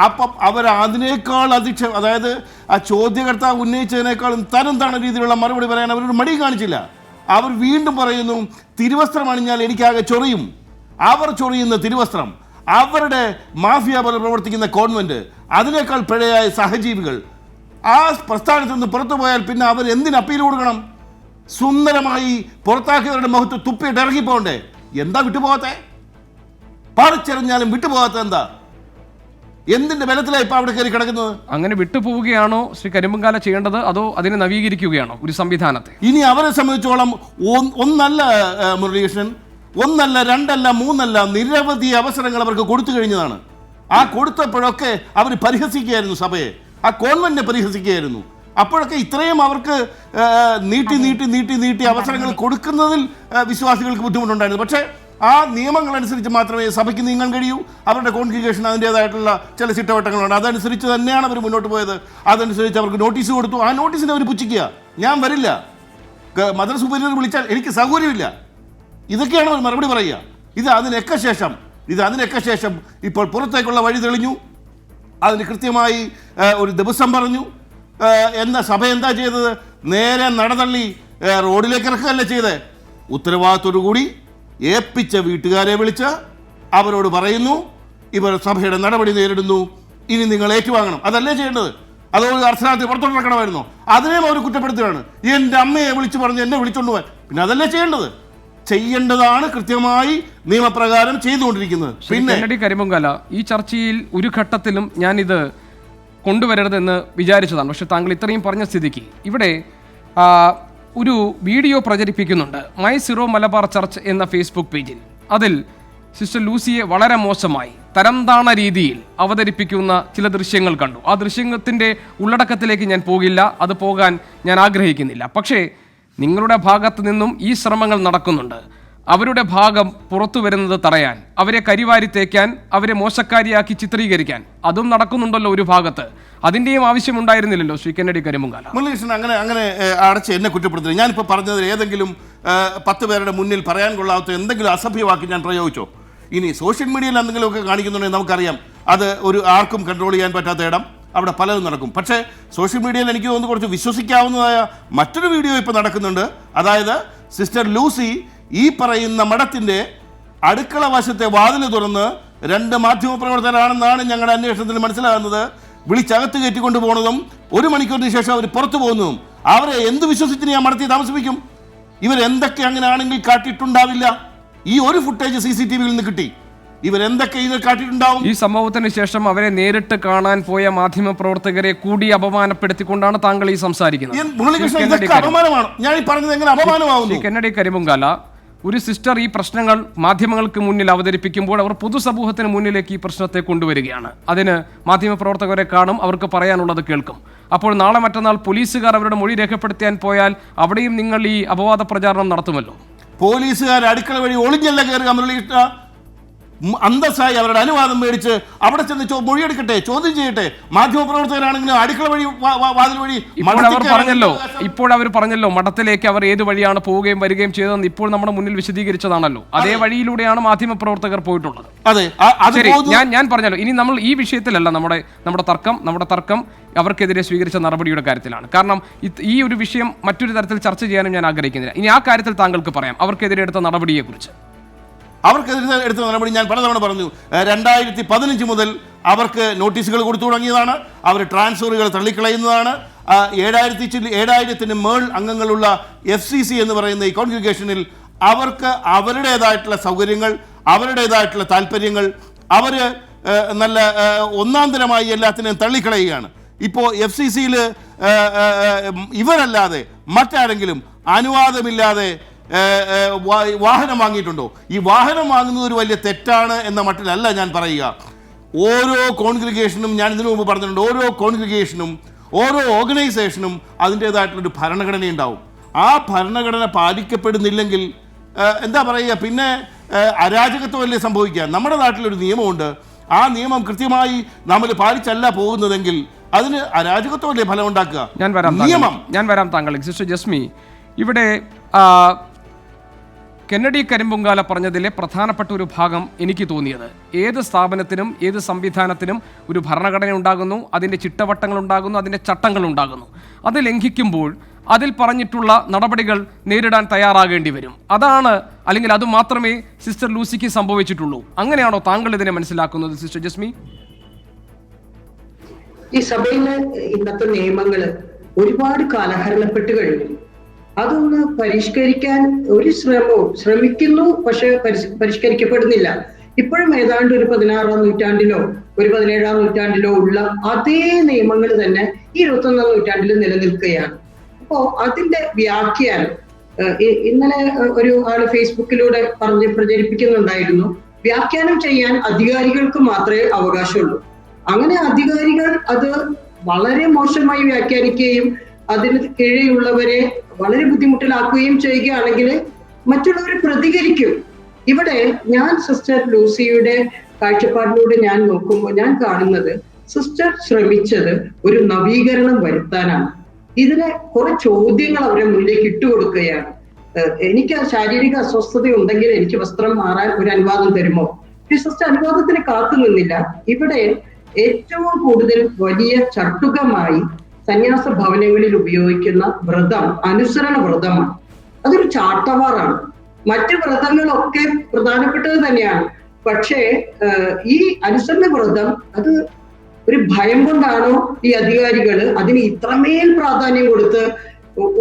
അപ്പം അവർ അതിനേക്കാൾ അതായത് ആ ചോദ്യകർത്താവ് ഉന്നയിച്ചതിനേക്കാളും തരം രീതിയിലുള്ള മറുപടി പറയാൻ അവരൊരു മടി കാണിച്ചില്ല. അവർ വീണ്ടും പറയുന്നു, തിരുവസ്ത്രം അണിഞ്ഞാൽ എനിക്കാകെ ചൊറിയും. അവർ ചൊറിയുന്ന തിരുവസ്ത്രം, അവരുടെ മാഫിയ പോലെ പ്രവർത്തിക്കുന്ന കോൺവെന്റ്, അതിനേക്കാൾ പിഴയായ സഹജീവികൾ, ആ പ്രസ്ഥാനത്ത് നിന്ന് പുറത്തു പോയാൽ പിന്നെ അവർ എന്തിന് അപ്പീൽ കൊടുക്കണം? സുന്ദരമായി പുറത്താക്കിയവരുടെ മുഖത്ത് തുപ്പിയിട്ട് ഇറങ്ങിപ്പോണ്ടേ? എന്താ വിട്ടുപോകാത്തെ? പറിച്ചെറിഞ്ഞാലും വിട്ടുപോകാത്ത എന്താ? എന്തിന്റെ ബലത്തിലാണ് ഇപ്പൊ അവിടെ കയറി കിടക്കുന്നത്? അങ്ങനെ വിട്ടുപോവുകയാണോ ശ്രീ കരിമ്പുങ്കാല ചെയ്യേണ്ടത്, അതോ അതിനെ നവീകരിക്കുകയാണോ ഒരു സംവിധാനത്തെ? ഇനി അവരെ സംബന്ധിച്ചോളം ഒന്നല്ല മുരളീകൃഷ്ണൻ, ഒന്നല്ല രണ്ടല്ല മൂന്നല്ല, നിരവധി അവസരങ്ങൾ അവർക്ക് കൊടുത്തു കഴിഞ്ഞതാണ്. ആ കൊടുത്തപ്പോഴൊക്കെ അവർ പരിഹസിക്കുകയായിരുന്നു സഭയെ, ആ കോൺവെന്റിനെ പരിഹസിക്കുകയായിരുന്നു. അപ്പോഴൊക്കെ ഇത്രയും അവർക്ക് നീട്ടി അവസരങ്ങൾ കൊടുക്കുന്നതിൽ വിശ്വാസികൾക്ക് ബുദ്ധിമുട്ടുണ്ടായിരുന്നു. പക്ഷേ ആ നിയമങ്ങൾ അനുസരിച്ച് മാത്രമേ സഭയ്ക്ക് നീങ്ങാൻ കഴിയൂ. അവരുടെ കോൺഗ്രിഗേഷൻ അതിൻ്റേതായിട്ടുള്ള ചില ചിട്ടവട്ടങ്ങളുണ്ട്. അതനുസരിച്ച് തന്നെയാണ് അവർ മുന്നോട്ട് പോയത്. അതനുസരിച്ച് അവർക്ക് നോട്ടീസ് കൊടുത്തു. ആ നോട്ടീസിനെ അവർ പുച്ഛിക്കുക, ഞാൻ വരില്ല, മദർ സുപ്പീരിയർ വിളിച്ചാൽ എനിക്ക് സൗകര്യമില്ല, ഇതൊക്കെയാണ് അവർ മറുപടി പറയുക. ഇത് അതിനൊക്കെ ശേഷം ഇപ്പോൾ പുറത്തേക്കുള്ള വഴി തെളിഞ്ഞു. അതിന് കൃത്യമായി ഒരു ദിവസം പറഞ്ഞു. സഭ എന്താ ചെയ്തത്? നേരെ നടതള്ളി റോഡിലേക്ക് ഇറക്കുകയല്ല ചെയ്ത്, ഉത്തരവാദിത്തോടു കൂടി ഏൽപ്പിച്ച വീട്ടുകാരെ വിളിച്ച് അവരോട് പറയുന്നു, ഇവർ സഭയുടെ നടപടി നേരിടുന്നു, ഇനി നിങ്ങൾ ഏറ്റുവാങ്ങണം. അതല്ലേ ചെയ്യേണ്ടത്? അതുകൊണ്ട് അർദ്ധരാത്രി പുറത്തോട്ടിറക്കണമായിരുന്നു. അതിനെയും അവർ കുറ്റപ്പെടുത്തുകയാണ്. എൻ്റെ അമ്മയെ വിളിച്ചു പറഞ്ഞ് എന്നെ വിളിച്ചോണ്ട് പോകാൻ. പിന്നെ അതല്ലേ ചെയ്യേണ്ടതാണ് കൃത്യമായി നിയമപ്രകാരം ചെയ്തുകൊണ്ടിരിക്കുന്നത്. പിന്നെ കരിമ്പുങ്കാല, ഈ ചർച്ചയിൽ ഒരു ഘട്ടത്തിലും ഞാനിത് കൊണ്ടുവരരുതെന്ന് വിചാരിച്ചതാണ്. പക്ഷേ താങ്കൾ ഇത്രയും പറഞ്ഞ സ്ഥിതിക്ക് ഇവിടെ ഒരു വീഡിയോ പ്രചരിപ്പിക്കുന്നുണ്ട് മൈ സിറോ മലബാർ ചർച്ച് എന്ന ഫേസ്ബുക്ക് പേജിൽ. അതിൽ സിസ്റ്റർ ലൂസിയെ വളരെ മോശമായി തരംതാണ രീതിയിൽ അവതരിപ്പിക്കുന്ന ചില ദൃശ്യങ്ങൾ കണ്ടു. ആ ദൃശ്യത്തിൻ്റെ ഉള്ളടക്കത്തിലേക്ക് ഞാൻ പോകില്ല, അത് പോകാൻ ഞാൻ ആഗ്രഹിക്കുന്നില്ല. പക്ഷേ നിങ്ങളുടെ ഭാഗത്തു നിന്നും ഈ ശ്രമങ്ങൾ നടക്കുന്നുണ്ട്. അവരുടെ ഭാഗം പുറത്തു വരുന്നത് തടയാൻ, അവരെ കരിവാരി തേക്കാൻ, അവരെ മോശക്കാരിയാക്കി ചിത്രീകരിക്കാൻ അതും നടക്കുന്നുണ്ടല്ലോ ഒരു ഭാഗത്ത്. അതിൻ്റെയും ആവശ്യമുണ്ടായിരുന്നില്ലല്ലോ ശ്രീ കെന്നഡി കരിമ്പുങ്കാല. മുരളീകൃഷ്ണൻ അങ്ങനെ അടച്ച് എന്നെ കുറ്റപ്പെടുത്തുന്നത് ഞാനിപ്പോൾ പറഞ്ഞതിൽ ഏതെങ്കിലും 10 പേരുടെ മുന്നിൽ പറയാൻ കൊള്ളാത്ത എന്തെങ്കിലും അസഭ്യവാക്കി ഞാൻ പ്രയോഗിച്ചോ? ഇനി സോഷ്യൽ മീഡിയയിൽ എന്തെങ്കിലുമൊക്കെ കാണിക്കുന്നുണ്ടെങ്കിൽ നമുക്കറിയാം, അത് ആർക്കും കൺട്രോൾ ചെയ്യാൻ പറ്റാത്ത ഇടം, അവിടെ പലതും നടക്കും. പക്ഷേ സോഷ്യൽ മീഡിയയിൽ എനിക്ക് തോന്നുന്നു കുറച്ച് വിശ്വസിക്കാവുന്നതായ മറ്റൊരു വീഡിയോ ഇപ്പോൾ നടക്കുന്നുണ്ട്. അതായത് സിസ്റ്റർ ലൂസി ഈ പറയുന്ന മഠത്തിൻ്റെ അടുക്കള വശത്തെ വാതിൽ തുറന്ന് 2 മാധ്യമപ്രവർത്തകരാണെന്നാണ് ഞങ്ങളുടെ അന്വേഷണത്തിൽ മനസ്സിലാകുന്നത് വിളിച്ചകത്ത് കയറ്റിക്കൊണ്ട് പോകുന്നതും 1 മണിക്കൂറിന് ശേഷം അവർ പുറത്തു പോകുന്നതും. അവരെ എന്ത് വിശ്വസിച്ചിന് ഞാൻ മഠത്തിൽ താമസിപ്പിക്കും? ഇവരെന്തൊക്കെ അങ്ങനെയാണെങ്കിൽ കാട്ടിയിട്ടുണ്ടാവില്ല. ഈ ഒരു ഫുട്ടേജ് CCTV-യിൽ നിന്ന് കിട്ടി. ഇവരെന്തൊക്കെ ഇതിൽ കാട്ടിയിട്ടുണ്ടാവും? ഈ സംഭവത്തിന് ശേഷം അവരെ നേരിട്ട് കാണാൻ പോയ മാധ്യമപ്രവർത്തകരെ കൂടി അപമാനപ്പെടുത്തിക്കൊണ്ടാണ് താങ്കൾ ഈ സംസാരിക്കുന്നത്. അപമാനമാണ് ഞാൻ ഈ പറഞ്ഞത്. എങ്ങനെ അപമാനമാവുന്നു? കെന്നഡി കരിമ്പുങ്കാല, ഒരു സിസ്റ്റർ ഈ പ്രശ്നങ്ങൾ മാധ്യമങ്ങൾക്ക് മുന്നിൽ അവതരിപ്പിക്കുമ്പോൾ അവർ പൊതുസമൂഹത്തിന് മുന്നിലേക്ക് ഈ പ്രശ്നത്തെ കൊണ്ടുവരികയാണ്. അതിന് മാധ്യമപ്രവർത്തകരെ കാണും, അവർക്ക് പറയാനുള്ളത് കേൾക്കും. അപ്പോൾ നാളെ മറ്റന്നാൾ പോലീസുകാർ അവരുടെ മൊഴി രേഖപ്പെടുത്താൻ പോയാൽ അവിടെയും നിങ്ങൾ ഈ അപവാദ പ്രചാരണം നടത്തുമല്ലോ. പോലീസുകാർ അടുക്കള വഴി ഒളിഞ്ഞല്ല കയറുക മുരളീകൃഷ്ണ. അന്തസ്സായി അവരുടെ അനുവാദം മേടിച്ച് അവിടെ ചെന്ന് മൊഴിയെടുക്കട്ടെ, ചോദ്യം ചെയ്യട്ടെ. മാധ്യമപ്രവർത്തകരാണെങ്കിലും അടുക്കള വഴി വാതിൽ വഴി ഇപ്പോൾ അവർ പറഞ്ഞല്ലോ മഠത്തിലേക്ക് അവർ ഏത് വഴിയാണ് പോവുകയും വരികയും ചെയ്തതെന്ന് ഇപ്പോൾ നമ്മുടെ മുന്നിൽ വിശദീകരിച്ചതാണല്ലോ. അതേ വഴിയിലൂടെയാണ് മാധ്യമപ്രവർത്തകർ പോയിട്ടുള്ളത്. ശരി, ഞാൻ പറഞ്ഞല്ലോ. ഇനി നമ്മൾ ഈ വിഷയത്തിലല്ല നമ്മുടെ തർക്കം അവർക്കെതിരെ സ്വീകരിച്ച നടപടിയുടെ കാര്യത്തിലാണ്. കാരണം ഈ ഒരു വിഷയം മറ്റൊരു തരത്തിൽ ചർച്ച ചെയ്യാനും ഞാൻ ആഗ്രഹിക്കുന്നില്ല. ഇനി ആ കാര്യത്തിൽ താങ്കൾക്ക് പറയാം അവർക്കെതിരെ എടുത്ത നടപടിയെക്കുറിച്ച്. അവർക്കെതിരെ എടുത്ത നടപടി ഞാൻ പലതവണ പറഞ്ഞു. 2015 മുതൽ അവർക്ക് നോട്ടീസുകൾ കൊടുത്തു തുടങ്ങിയതാണ്. അവർ ട്രാൻസ്ഫറുകൾ തള്ളിക്കളയുന്നതാണ്. 7000 മേൾ അംഗങ്ങളുള്ള FCC എന്ന് പറയുന്ന ഈ കോൺഗ്രിഗേഷനിൽ അവർക്ക് അവരുടേതായിട്ടുള്ള സൗകര്യങ്ങൾ, അവരുടേതായിട്ടുള്ള താല്പര്യങ്ങൾ, അവർ നല്ല ഒന്നാന്തരമായി എല്ലാത്തിനെയും തള്ളിക്കളയുകയാണ്. ഇപ്പോൾ FCC-യിൽ ഇവരല്ലാതെ മറ്റാരെങ്കിലും അനുവാദമില്ലാതെ വാഹനം വാങ്ങിയിട്ടുണ്ടോ? ഈ വാഹനം വാങ്ങുന്നത് ഒരു വലിയ തെറ്റാണ് എന്ന മട്ടിലല്ല ഞാൻ പറയുക. ഓരോ കോൺഗ്രിഗേഷനും, ഞാൻ ഇതിനു മുമ്പ് പറഞ്ഞിട്ടുണ്ട്, ഓരോ കോൺഗ്രിഗേഷനും ഓരോ ഓർഗനൈസേഷനും അതിൻ്റേതായിട്ടുള്ളൊരു ഭരണഘടനയുണ്ടാവും. ആ ഭരണഘടന പാലിക്കപ്പെടുന്നില്ലെങ്കിൽ എന്താ പറയുക, പിന്നെ അരാജകത്വമല്ലേ സംഭവിക്കുക. നമ്മുടെ നാട്ടിലൊരു നിയമമുണ്ട്. ആ നിയമം കൃത്യമായി നമ്മൾ പാലിച്ചല്ല പോകുന്നതെങ്കിൽ അതിന് അരാജകത്വമല്ലേ ഫലം ഉണ്ടാക്കുക. ഞാൻ വരാം താങ്കളിലേക്ക്. സിസ്റ്റർ ജസ്മി, ഇവിടെ കെന്നഡി കരിമ്പുങ്കാല പറഞ്ഞതിലെ പ്രധാനപ്പെട്ട ഒരു ഭാഗം എനിക്ക് തോന്നിയത്, ഏത് സ്ഥാപനത്തിനും ഏത് സംവിധാനത്തിനും ഒരു ഭരണഘടന ഉണ്ടാകുന്നു, അതിൻ്റെ ചിട്ടവട്ടങ്ങൾ ഉണ്ടാകുന്നു, അതിൻ്റെ ചട്ടങ്ങൾ ഉണ്ടാകുന്നു. അത് ലംഘിക്കുമ്പോൾ അതിൽ പറഞ്ഞിട്ടുള്ള നടപടികൾ നേരിടാൻ തയ്യാറാകേണ്ടി വരും. അതാണ്, അല്ലെങ്കിൽ അത് മാത്രമേ സിസ്റ്റർ ലൂസിക്ക് സംഭവിച്ചിട്ടുള്ളൂ. അങ്ങനെയാണോ താങ്കൾ ഇതിനെ മനസ്സിലാക്കുന്നത് സിസ്റ്റർ ജസ്മി? ഈ സഭയിലെ ഇന്നത്തെ നിയമങ്ങള് ഒരുപാട് കാലഹരണപ്പെട്ട് കഴിഞ്ഞു. അതൊന്ന് പരിഷ്കരിക്കാൻ ഒരു ശ്രമിക്കുന്നു, പക്ഷെ പരിഷ്കരിക്കപ്പെടുന്നില്ല. ഇപ്പോഴും ഏതാണ്ട് ഒരു 16-ാം നൂറ്റാണ്ടിലോ ഒരു 17-ാം നൂറ്റാണ്ടിലോ ഉള്ള അതേ നിയമങ്ങൾ തന്നെ ഈ 21-ാം നൂറ്റാണ്ടിൽ നിലനിൽക്കുകയാണ്. അപ്പോ അതിന്റെ വ്യാഖ്യാനം ഇന്നലെ ഒരു ആള് ഫേസ്ബുക്കിലൂടെ പ്രചരിപ്പിക്കുന്നുണ്ടായിരുന്നു. വ്യാഖ്യാനം ചെയ്യാൻ അധികാരികൾക്ക് മാത്രമേ അവകാശമുള്ളൂ. അങ്ങനെ അധികാരികൾ അത് വളരെ മോശമായി വ്യാഖ്യാനിക്കുകയും അതിന് കീഴെയുള്ളവരെ വളരെ ബുദ്ധിമുട്ടിലാക്കുകയും ചെയ്യുകയാണെങ്കിൽ മറ്റുള്ളവർ പ്രതികരിക്കും. ഇവിടെ ഞാൻ സിസ്റ്റർ ലൂസിയുടെ കാഴ്ചപ്പാടിലൂടെ ഞാൻ നോക്കുമ്പോൾ ഞാൻ കാണുന്നത് സിസ്റ്റർ ശ്രമിച്ചത് ഒരു നവീകരണം വരുത്താനാണ്. ഇതിന് കുറെ ചോദ്യങ്ങൾ അവരുടെ മുന്നിലേക്ക് ഇട്ടുകൊടുക്കുകയാണ്. എനിക്ക് ശാരീരിക അസ്വസ്ഥത ഉണ്ടെങ്കിൽ എനിക്ക് വസ്ത്രം മാറാൻ ഒരു അനുവാദം തരുമോ? ഈ സിസ്റ്റർ അനുവാദത്തിന് കാത്തു നിന്നില്ല. ഇവിടെ ഏറ്റവും കൂടുതൽ വലിയ ചട്ടുകമായി സന്യാസ ഭവനങ്ങളിൽ ഉപയോഗിക്കുന്ന വ്രതം അനുസരണ വ്രതമാണ്. അതൊരു ചാട്ടവാറാണ്. മറ്റ് വ്രതങ്ങളൊക്കെ പ്രധാനപ്പെട്ടത് തന്നെയാണ്. പക്ഷേ ഈ അനുസരണ വ്രതം അത് ഒരു ഭയം കൊണ്ടാണോ ഈ അധികാരികൾ അതിന് ഇത്രമേൽ പ്രാധാന്യം കൊടുത്ത്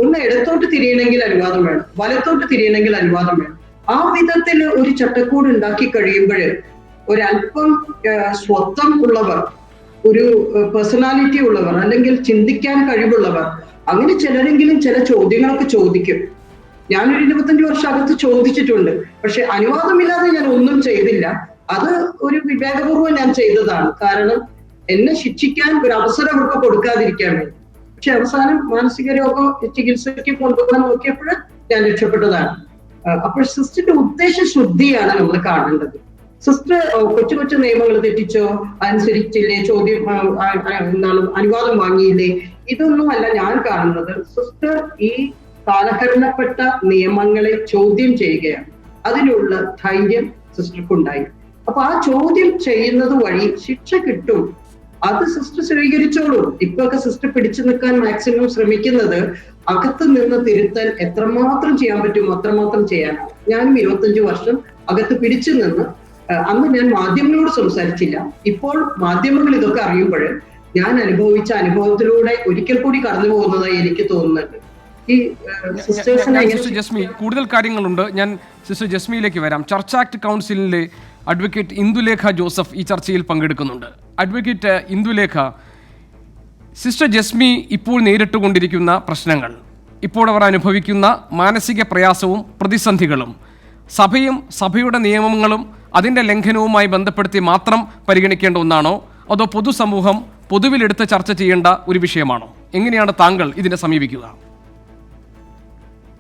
ഒന്ന് ഇടത്തോട്ട് തിരിയണമെങ്കിൽ അനുവാദം വേണം, വലത്തോട്ട് തിരിയണമെങ്കിൽ അനുവാദം വേണം. ആ വിധത്തിൽ ഒരു ചട്ടക്കൂട് ഉണ്ടാക്കി കഴിയുമ്പോൾ ഒരല്പം സ്വത്വം ഉള്ളവർ, ഒരു പേഴ്സണാലിറ്റി ഉള്ളവർ അല്ലെങ്കിൽ ചിന്തിക്കാൻ കഴിവുള്ളവർ, അങ്ങനെ ചിലരെങ്കിലും ചില ചോദ്യങ്ങളൊക്കെ ചോദിക്കും. ഞാനൊരു 25 വർഷം അകത്ത് ചോദിച്ചിട്ടുണ്ട്. പക്ഷെ അനുവാദമില്ലാതെ ഞാൻ ഒന്നും ചെയ്തില്ല. അത് ഒരു വിവേകപൂർവ്വം ഞാൻ ചെയ്തതാണ്. കാരണം എന്നെ ശിക്ഷിക്കാൻ ഒരു അവസരം അവർക്ക് കൊടുക്കാതിരിക്കാൻ വേണ്ടി. പക്ഷെ അവസാനം മാനസിക രോഗ ചികിത്സയ്ക്ക് കൊണ്ടുപോകാൻ നോക്കിയപ്പോൾ ഞാൻ രക്ഷപ്പെട്ടതാണ്. അപ്പോൾ സിസ്റ്ററിന്റെ ഉദ്ദേശ ശുദ്ധിയാണ് നമ്മൾ കാണേണ്ടത്. സിസ്റ്റർ കൊച്ചു കൊച്ചു നിയമങ്ങൾ തെറ്റിച്ചോ, അനുസരിച്ചില്ലേ, ചോദ്യം എന്താണ് അനുവാദം വാങ്ങിയില്ലേ, ഇതൊന്നുമല്ല ഞാൻ കാണുന്നത്. സിസ്റ്റർ ഈ കാലഹരണപ്പെട്ട നിയമങ്ങളെ ചോദ്യം ചെയ്യുകയാണ്. അതിനുള്ള ധൈര്യം സിസ്റ്റർക്കുണ്ടായി. അപ്പൊ ആ ചോദ്യം ചെയ്യുന്നത് വഴി ശിക്ഷ കിട്ടും. അത് സിസ്റ്റർ സ്വീകരിച്ചോളൂ. ഇപ്പൊക്കെ സിസ്റ്റർ പിടിച്ചു നിൽക്കാൻ മാക്സിമം ശ്രമിക്കുന്നത് അകത്ത് നിന്ന് തിരുത്താൻ എത്രമാത്രം ചെയ്യാൻ പറ്റുമോ അത്രമാത്രം ചെയ്യാനാണ്. ഞാനും 25 വർഷം അകത്ത് പിടിച്ചു നിന്ന്, അന്ന് ഞാൻ മാധ്യമങ്ങളോട് സംസാരിച്ചില്ല. ഇപ്പോൾ മാധ്യമങ്ങൾ ഇതൊക്കെ അറിയുമ്പോൾ ഞാൻ അനുഭവിച്ച അനുഭവത്തിലൂടെ ഒരിക്കൽ കൂടി കടന്നു പോകുന്നതായി എനിക്ക് തോന്നുന്നുണ്ട്. ഈ സിസ്റ്റർ ജസ്മി, കൂടുതൽ കാര്യങ്ങളുണ്ട്. ഞാൻ സിസ്റ്റർ ജസ്മിയിലേക്ക് വരാം. ചർച്ച് ആക്ട് കൗൺസിലിലെ അഡ്വക്കേറ്റ് ഇന്ദുലേഖ ജോസഫ് ഈ ചർച്ചയിൽ പങ്കെടുക്കുന്നുണ്ട്. അഡ്വക്കേറ്റ് ഇന്ദുലേഖ, സിസ്റ്റർ ജസ്മി ഇപ്പോൾ നേരിട്ടുകൊണ്ടിരിക്കുന്ന പ്രശ്നങ്ങൾ, ഇപ്പോൾ അവർ അനുഭവിക്കുന്ന മാനസിക പ്രയാസവും പ്രതിസന്ധികളും സഭയും സഭയുടെ നിയമങ്ങളും അതിൻ്റെ ലംഘനവുമായി ബന്ധപ്പെടുത്തി മാത്രം പരിഗണിക്കേണ്ട ഒന്നാണോ, അതോ പൊതുസമൂഹം പൊതുവിലെടുത്ത് ചർച്ച ചെയ്യേണ്ട ഒരു വിഷയമാണോ? എങ്ങനെയാണ് താങ്കൾ ഇതിനെ സമീപിക്കുക?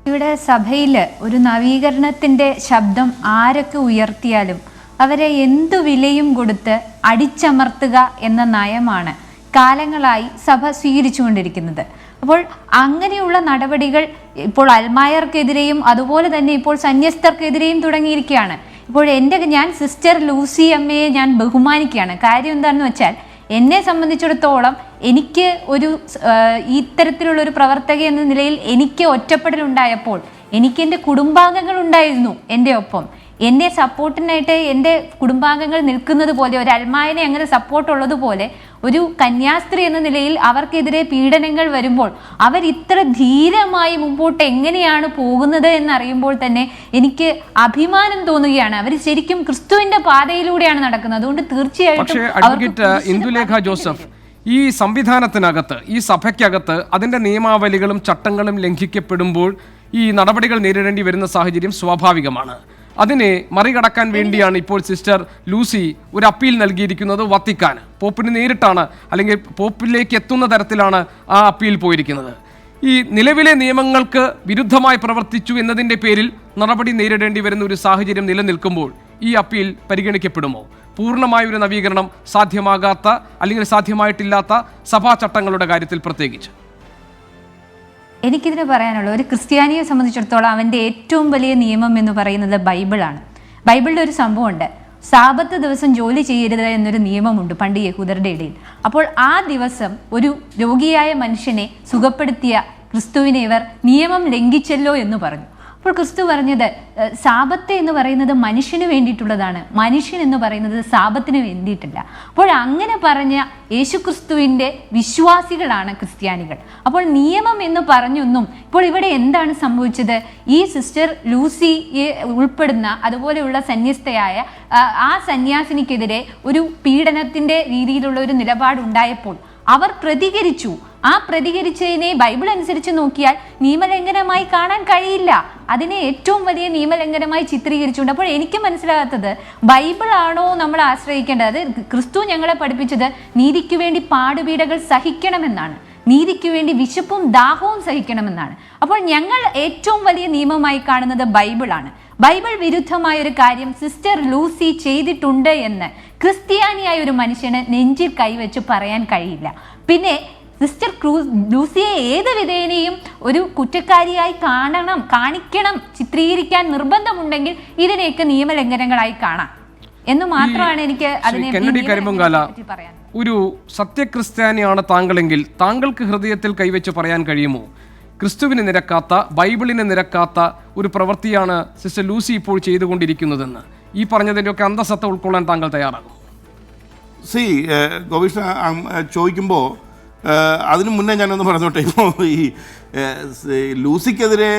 ഇവിടെ സഭയിൽ ഒരു നവീകരണത്തിൻ്റെ ശബ്ദം ആരൊക്കെ ഉയർത്തിയാലും അവരെ എന്തു വിലയും കൊടുത്ത് അടിച്ചമർത്തുക എന്ന നയമാണ് കാലങ്ങളായി സഭ സ്വീകരിച്ചുകൊണ്ടിരിക്കുന്നത്. അപ്പോൾ അങ്ങനെയുള്ള നടപടികൾ ഇപ്പോൾ അൽമായർക്കെതിരെയും അതുപോലെ തന്നെ ഇപ്പോൾ സന്യസ്തർക്കെതിരെയും തുടങ്ങിയിരിക്കുകയാണ്. ഇപ്പോൾ ഞാൻ സിസ്റ്റർ ലൂസി അമ്മയെ ഞാൻ ബഹുമാനിക്കുകയാണ്. കാര്യം എന്താണെന്ന് വെച്ചാൽ, എന്നെ സംബന്ധിച്ചിടത്തോളം എനിക്ക് ഒരു ഇത്തരത്തിലുള്ളൊരു പ്രവർത്തക എന്ന നിലയിൽ എനിക്ക് ഒറ്റപ്പെടലുണ്ടായപ്പോൾ എനിക്ക് എൻ്റെ കുടുംബാംഗങ്ങൾ ഉണ്ടായിരുന്നു എൻ്റെ ഒപ്പം. എന്നെ സപ്പോർട്ടിനായിട്ട് എൻ്റെ കുടുംബാംഗങ്ങൾ നിൽക്കുന്നത് പോലെ, ഒരു അൽമായനെ അങ്ങനെ സപ്പോർട്ടുള്ളതുപോലെ ഒരു കന്യാസ്ത്രീ എന്ന നിലയിൽ അവർക്കെതിരെ പീഡനങ്ങൾ വരുമ്പോൾ അവർ ഇത്ര ധീരമായി മുമ്പോട്ട് എങ്ങനെയാണ് പോകുന്നത് എന്നറിയുമ്പോൾ തന്നെ എനിക്ക് അഭിമാനം തോന്നുകയാണ്. അവർ ശരിക്കും ക്രിസ്തുവിന്റെ പാതയിലൂടെയാണ് നടക്കുന്നത്. അതുകൊണ്ട് തീർച്ചയായിട്ടും അഡ്വക്കേറ്റ് ഇന്ദുലേഖ ജോസഫ്, ഈ സംവിധാനത്തിനകത്ത്, ഈ സഭയ്ക്കകത്ത് അതിൻ്റെ നിയമാവലികളും ചട്ടങ്ങളും ലംഘിക്കപ്പെടുമ്പോൾ ഈ നടപടികൾ നേരിടേണ്ടി വരുന്ന സാഹചര്യം സ്വാഭാവികമാണ്. അതിനെ മറികടക്കാൻ വേണ്ടിയാണ് ഇപ്പോൾ സിസ്റ്റർ ലൂസി ഒരു അപ്പീൽ നൽകിയിരിക്കുന്നത് വത്തിക്കാൻ. പോപ്പിന് നേരിട്ടാണ്, അല്ലെങ്കിൽ പോപ്പിലേക്ക് എത്തുന്ന തരത്തിലാണ് ആ അപ്പീൽ പോയിരിക്കുന്നത്. ഈ നിലവിലെ നിയമങ്ങൾക്ക് വിരുദ്ധമായി പ്രവർത്തിച്ചു എന്നതിൻ്റെ പേരിൽ നടപടി നേരിടേണ്ടി വരുന്ന ഒരു സാഹചര്യം നിലനിൽക്കുമ്പോൾ ഈ അപ്പീൽ പരിഗണിക്കപ്പെടുമോ? പൂർണ്ണമായൊരു നവീകരണം സാധ്യമാകാത്ത അല്ലെങ്കിൽ സാധ്യമായിട്ടില്ലാത്ത സഭാ ചട്ടങ്ങളുടെ കാര്യത്തിൽ പ്രത്യേകിച്ച് എനിക്കിതിന് പറയാനുള്ളത്, ഒരു ക്രിസ്ത്യാനിയെ സംബന്ധിച്ചിടത്തോളം അവൻ്റെ ഏറ്റവും വലിയ നിയമം എന്ന് പറയുന്നത് ബൈബിളാണ്. ബൈബിളിൽ ഒരു സംഭവമുണ്ട്, സാബത്ത് ദിവസം ജോലി ചെയ്യരുത് എന്നൊരു നിയമമുണ്ട് പണ്ട് യഹൂദരുടെ ഇടയിൽ. അപ്പോൾ ആ ദിവസം ഒരു രോഗിയായ മനുഷ്യനെ സുഖപ്പെടുത്തിയ ക്രിസ്തുവിനെ ഇവർ നിയമം ലംഘിച്ചല്ലോ എന്ന് പറഞ്ഞു. അപ്പോൾ ക്രിസ്തു പറഞ്ഞത്, സാബത്ത് എന്ന് പറയുന്നത് മനുഷ്യന് വേണ്ടിയിട്ടുള്ളതാണ്, മനുഷ്യൻ എന്ന് പറയുന്നത് സാബത്തിന് വേണ്ടിയിട്ടില്ല. അപ്പോൾ അങ്ങനെ പറഞ്ഞ യേശുക്രിസ്തുവിൻ്റെ വിശ്വാസികളാണ് ക്രിസ്ത്യാനികൾ. അപ്പോൾ നിയമം എന്ന് പറഞ്ഞൊന്നും ഇപ്പോൾ ഇവിടെ എന്താണ് സംഭവിച്ചത്? ഈ സിസ്റ്റർ ലൂസിയെ ഉൾപ്പെടുന്ന അതുപോലെയുള്ള സന്യസ്തയായ ആ സന്യാസിനിക്കെതിരെ ഒരു പീഡനത്തിൻ്റെ രീതിയിലുള്ള ഒരു നിലപാടുണ്ടായപ്പോൾ അവർ പ്രതികരിച്ചു. ആ പ്രതികരിച്ചതിനെ ബൈബിൾ അനുസരിച്ച് നോക്കിയാൽ നിയമലംഘനമായി കാണാൻ കഴിയില്ല. അതിനെ ഏറ്റവും വലിയ നിയമലംഘനമായി ചിത്രീകരിച്ചുകൊണ്ട്. അപ്പോൾ എനിക്ക് മനസ്സിലാകാത്തത്, ബൈബിളാണോ നമ്മൾ ആശ്രയിക്കേണ്ടത്? അത് ക്രിസ്തു ഞങ്ങളെ പഠിപ്പിച്ചത് നീതിക്ക് വേണ്ടി പാടുപീഡകൾ സഹിക്കണമെന്നാണ്, നീതിക്ക് വേണ്ടി വിശപ്പും ദാഹവും സഹിക്കണമെന്നാണ്. അപ്പോൾ ഞങ്ങൾ ഏറ്റവും വലിയ നിയമമായി കാണുന്നത് ബൈബിളാണ്. ബൈബിൾ വിരുദ്ധമായ ഒരു കാര്യം സിസ്റ്റർ ലൂസി ചെയ്തിട്ടുണ്ട് എന്ന് ക്രിസ്ത്യാനിയായ ഒരു മനുഷ്യന് നെഞ്ചിൽ കൈവച്ച് പറയാൻ കഴിയില്ല. പിന്നെ സിസ്റ്റർ ലൂസിയെ ഏത് വിധേനയും ഒരു കുറ്റക്കാരിയായി കാണിക്കണം, ചിത്രീകരിക്കാൻ നിർബന്ധമുണ്ടെങ്കിൽ ഇതിനെയൊക്കെ നിയമലംഘനങ്ങളായി കാണാം എന്ന് മാത്രമാണ് എനിക്ക് അതിനെ പറയാൻ. ഒരു സത്യക്രിസ്ത്യാനിയാണ് താങ്കളെങ്കിൽ താങ്കൾക്ക് ഹൃദയത്തിൽ കൈവച്ച് പറയാൻ കഴിയുമോ, ക്രിസ്തുവിന് നിരക്കാത്ത, ബൈബിളിന് നിരക്കാത്ത ഒരു പ്രവൃത്തിയാണ് സിസ്റ്റർ ലൂസി ഇപ്പോൾ ചെയ്തുകൊണ്ടിരിക്കുന്നതെന്ന്? ഈ പറഞ്ഞതിൻ്റെയൊക്കെ അന്തസത്ത ഉൾക്കൊള്ളാൻ താങ്കൾ തയ്യാറാകും? ഗോപികൃഷ്ണ ചോദിക്കുമ്പോൾ അതിനു മുന്നേ ഞാനൊന്ന് പറഞ്ഞോട്ടെ. ഇപ്പോൾ ഈ ലൂസിക്കെതിരെ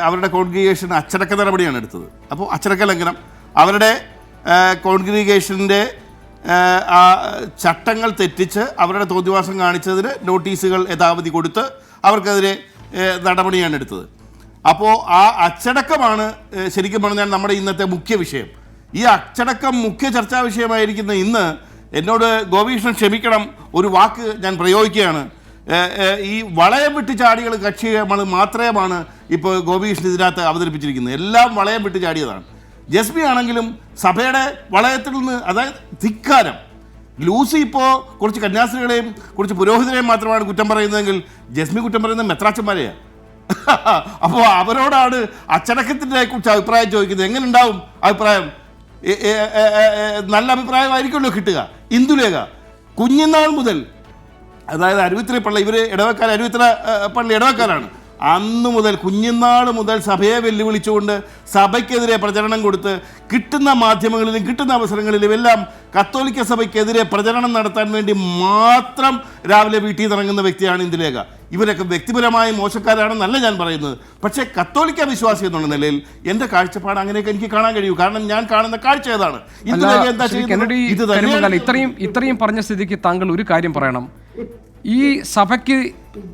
അവരുടെ കോൺഗ്രിഗേഷൻ അച്ചടക്ക നടപടിയാണ് എടുത്തത്. അപ്പോൾ അച്ചടക്ക ലംഘനം, അവരുടെ കോൺഗ്രിഗേഷൻ്റെ ആ ചട്ടങ്ങൾ തെറ്റിച്ച് അവരുടെ തോന്നിവാസം കാണിച്ചതിന് നോട്ടീസുകൾ യഥാവധി കൊടുത്ത് അവർക്കെതിരെ നടപടിയാണ് എടുത്തത്. അപ്പോൾ ആ അച്ചടക്കമാണ് ശരിക്കും പറഞ്ഞാൽ നമ്മുടെ ഇന്നത്തെ മുഖ്യ വിഷയം. ഈ അച്ചടക്കം മുഖ്യ ചർച്ചാ വിഷയമായിരിക്കുന്ന ഇന്ന് എന്നോട് ഗോപീകൃഷ്ണൻ ക്ഷമിക്കണം, ഒരു വാക്ക് ഞാൻ പ്രയോഗിക്കുകയാണ്. ഈ വളയം വിട്ട് ചാടികൾ കക്ഷികൾ മാത്രമാണ് ഇപ്പോൾ ഗോപീകൃഷ്ണൻ ഇതിനകത്ത് അവതരിപ്പിച്ചിരിക്കുന്നത്. എല്ലാം വളയം വിട്ട് ചാടിയതാണ്. ജസ്മി ആണെങ്കിലും സഭയുടെ വളയത്തിൽ നിന്ന്, അതായത് ധിക്കാരം. ലൂസി ഇപ്പോൾ കുറച്ച് കന്യാസ്ത്രീകളെയും കുറച്ച് പുരോഹിതരെയും മാത്രമാണ് കുറ്റം പറയുന്നതെങ്കിൽ ജസ്മി കുറ്റം പറയുന്നത് മെത്രാച്ചന്മാരെയാണ്. അപ്പോൾ അവരോടാണ് അച്ചടക്കത്തിൻ്റെ കുറിച്ച് അഭിപ്രായം ചോദിക്കുന്നത്. എങ്ങനെ ഉണ്ടാവും അഭിപ്രായം? നല്ല അഭിപ്രായമായിരിക്കുമല്ലോ കിട്ടുക. ഇന്ദുലേഖ കുഞ്ഞുനാൾ മുതൽ, അതായത് അരുവിത്തറ പള്ളി, ഇവർ ഇടവക്കാർ, അരുവിത്തറ പള്ളി ഇടവക്കാരാണ്. അന്നു മുതൽ, കുഞ്ഞുനാൾ മുതൽ സഭയെ വെല്ലുവിളിച്ചുകൊണ്ട് സഭയ്ക്കെതിരെ പ്രചരണം കൊടുത്ത് കിട്ടുന്ന മാധ്യമങ്ങളിലും കിട്ടുന്ന അവസരങ്ങളിലും എല്ലാം കത്തോലിക്ക സഭയ്ക്കെതിരെ പ്രചരണം നടത്താൻ വേണ്ടി മാത്രം രാവിലെ വീട്ടിൽ നിന്ന് ഇറങ്ങുന്ന വ്യക്തിയാണ് ഇന്ദുലേഖ. ഇവരൊക്കെ വ്യക്തിപരമായി മോശക്കാരാണെന്നല്ല ഞാൻ പറയുന്നത്. പക്ഷേ കത്തോലിക്ക വിശ്വാസി എന്നുള്ള നിലയിൽ എൻ്റെ കാഴ്ചപ്പാട് അങ്ങനെയൊക്കെ എനിക്ക് കാണാൻ കഴിയൂ. കാരണം ഞാൻ കാണുന്ന കാഴ്ച ഏതാണ്. ഇന്ദുലേഖ എന്താ ചെയ്യുന്നത്? ഇത് തന്നെ. ഇത്രയും പറഞ്ഞ സ്ഥിതിക്ക് താങ്കൾ ഒരു കാര്യം പറയണം. ഈ സഭയ്ക്ക്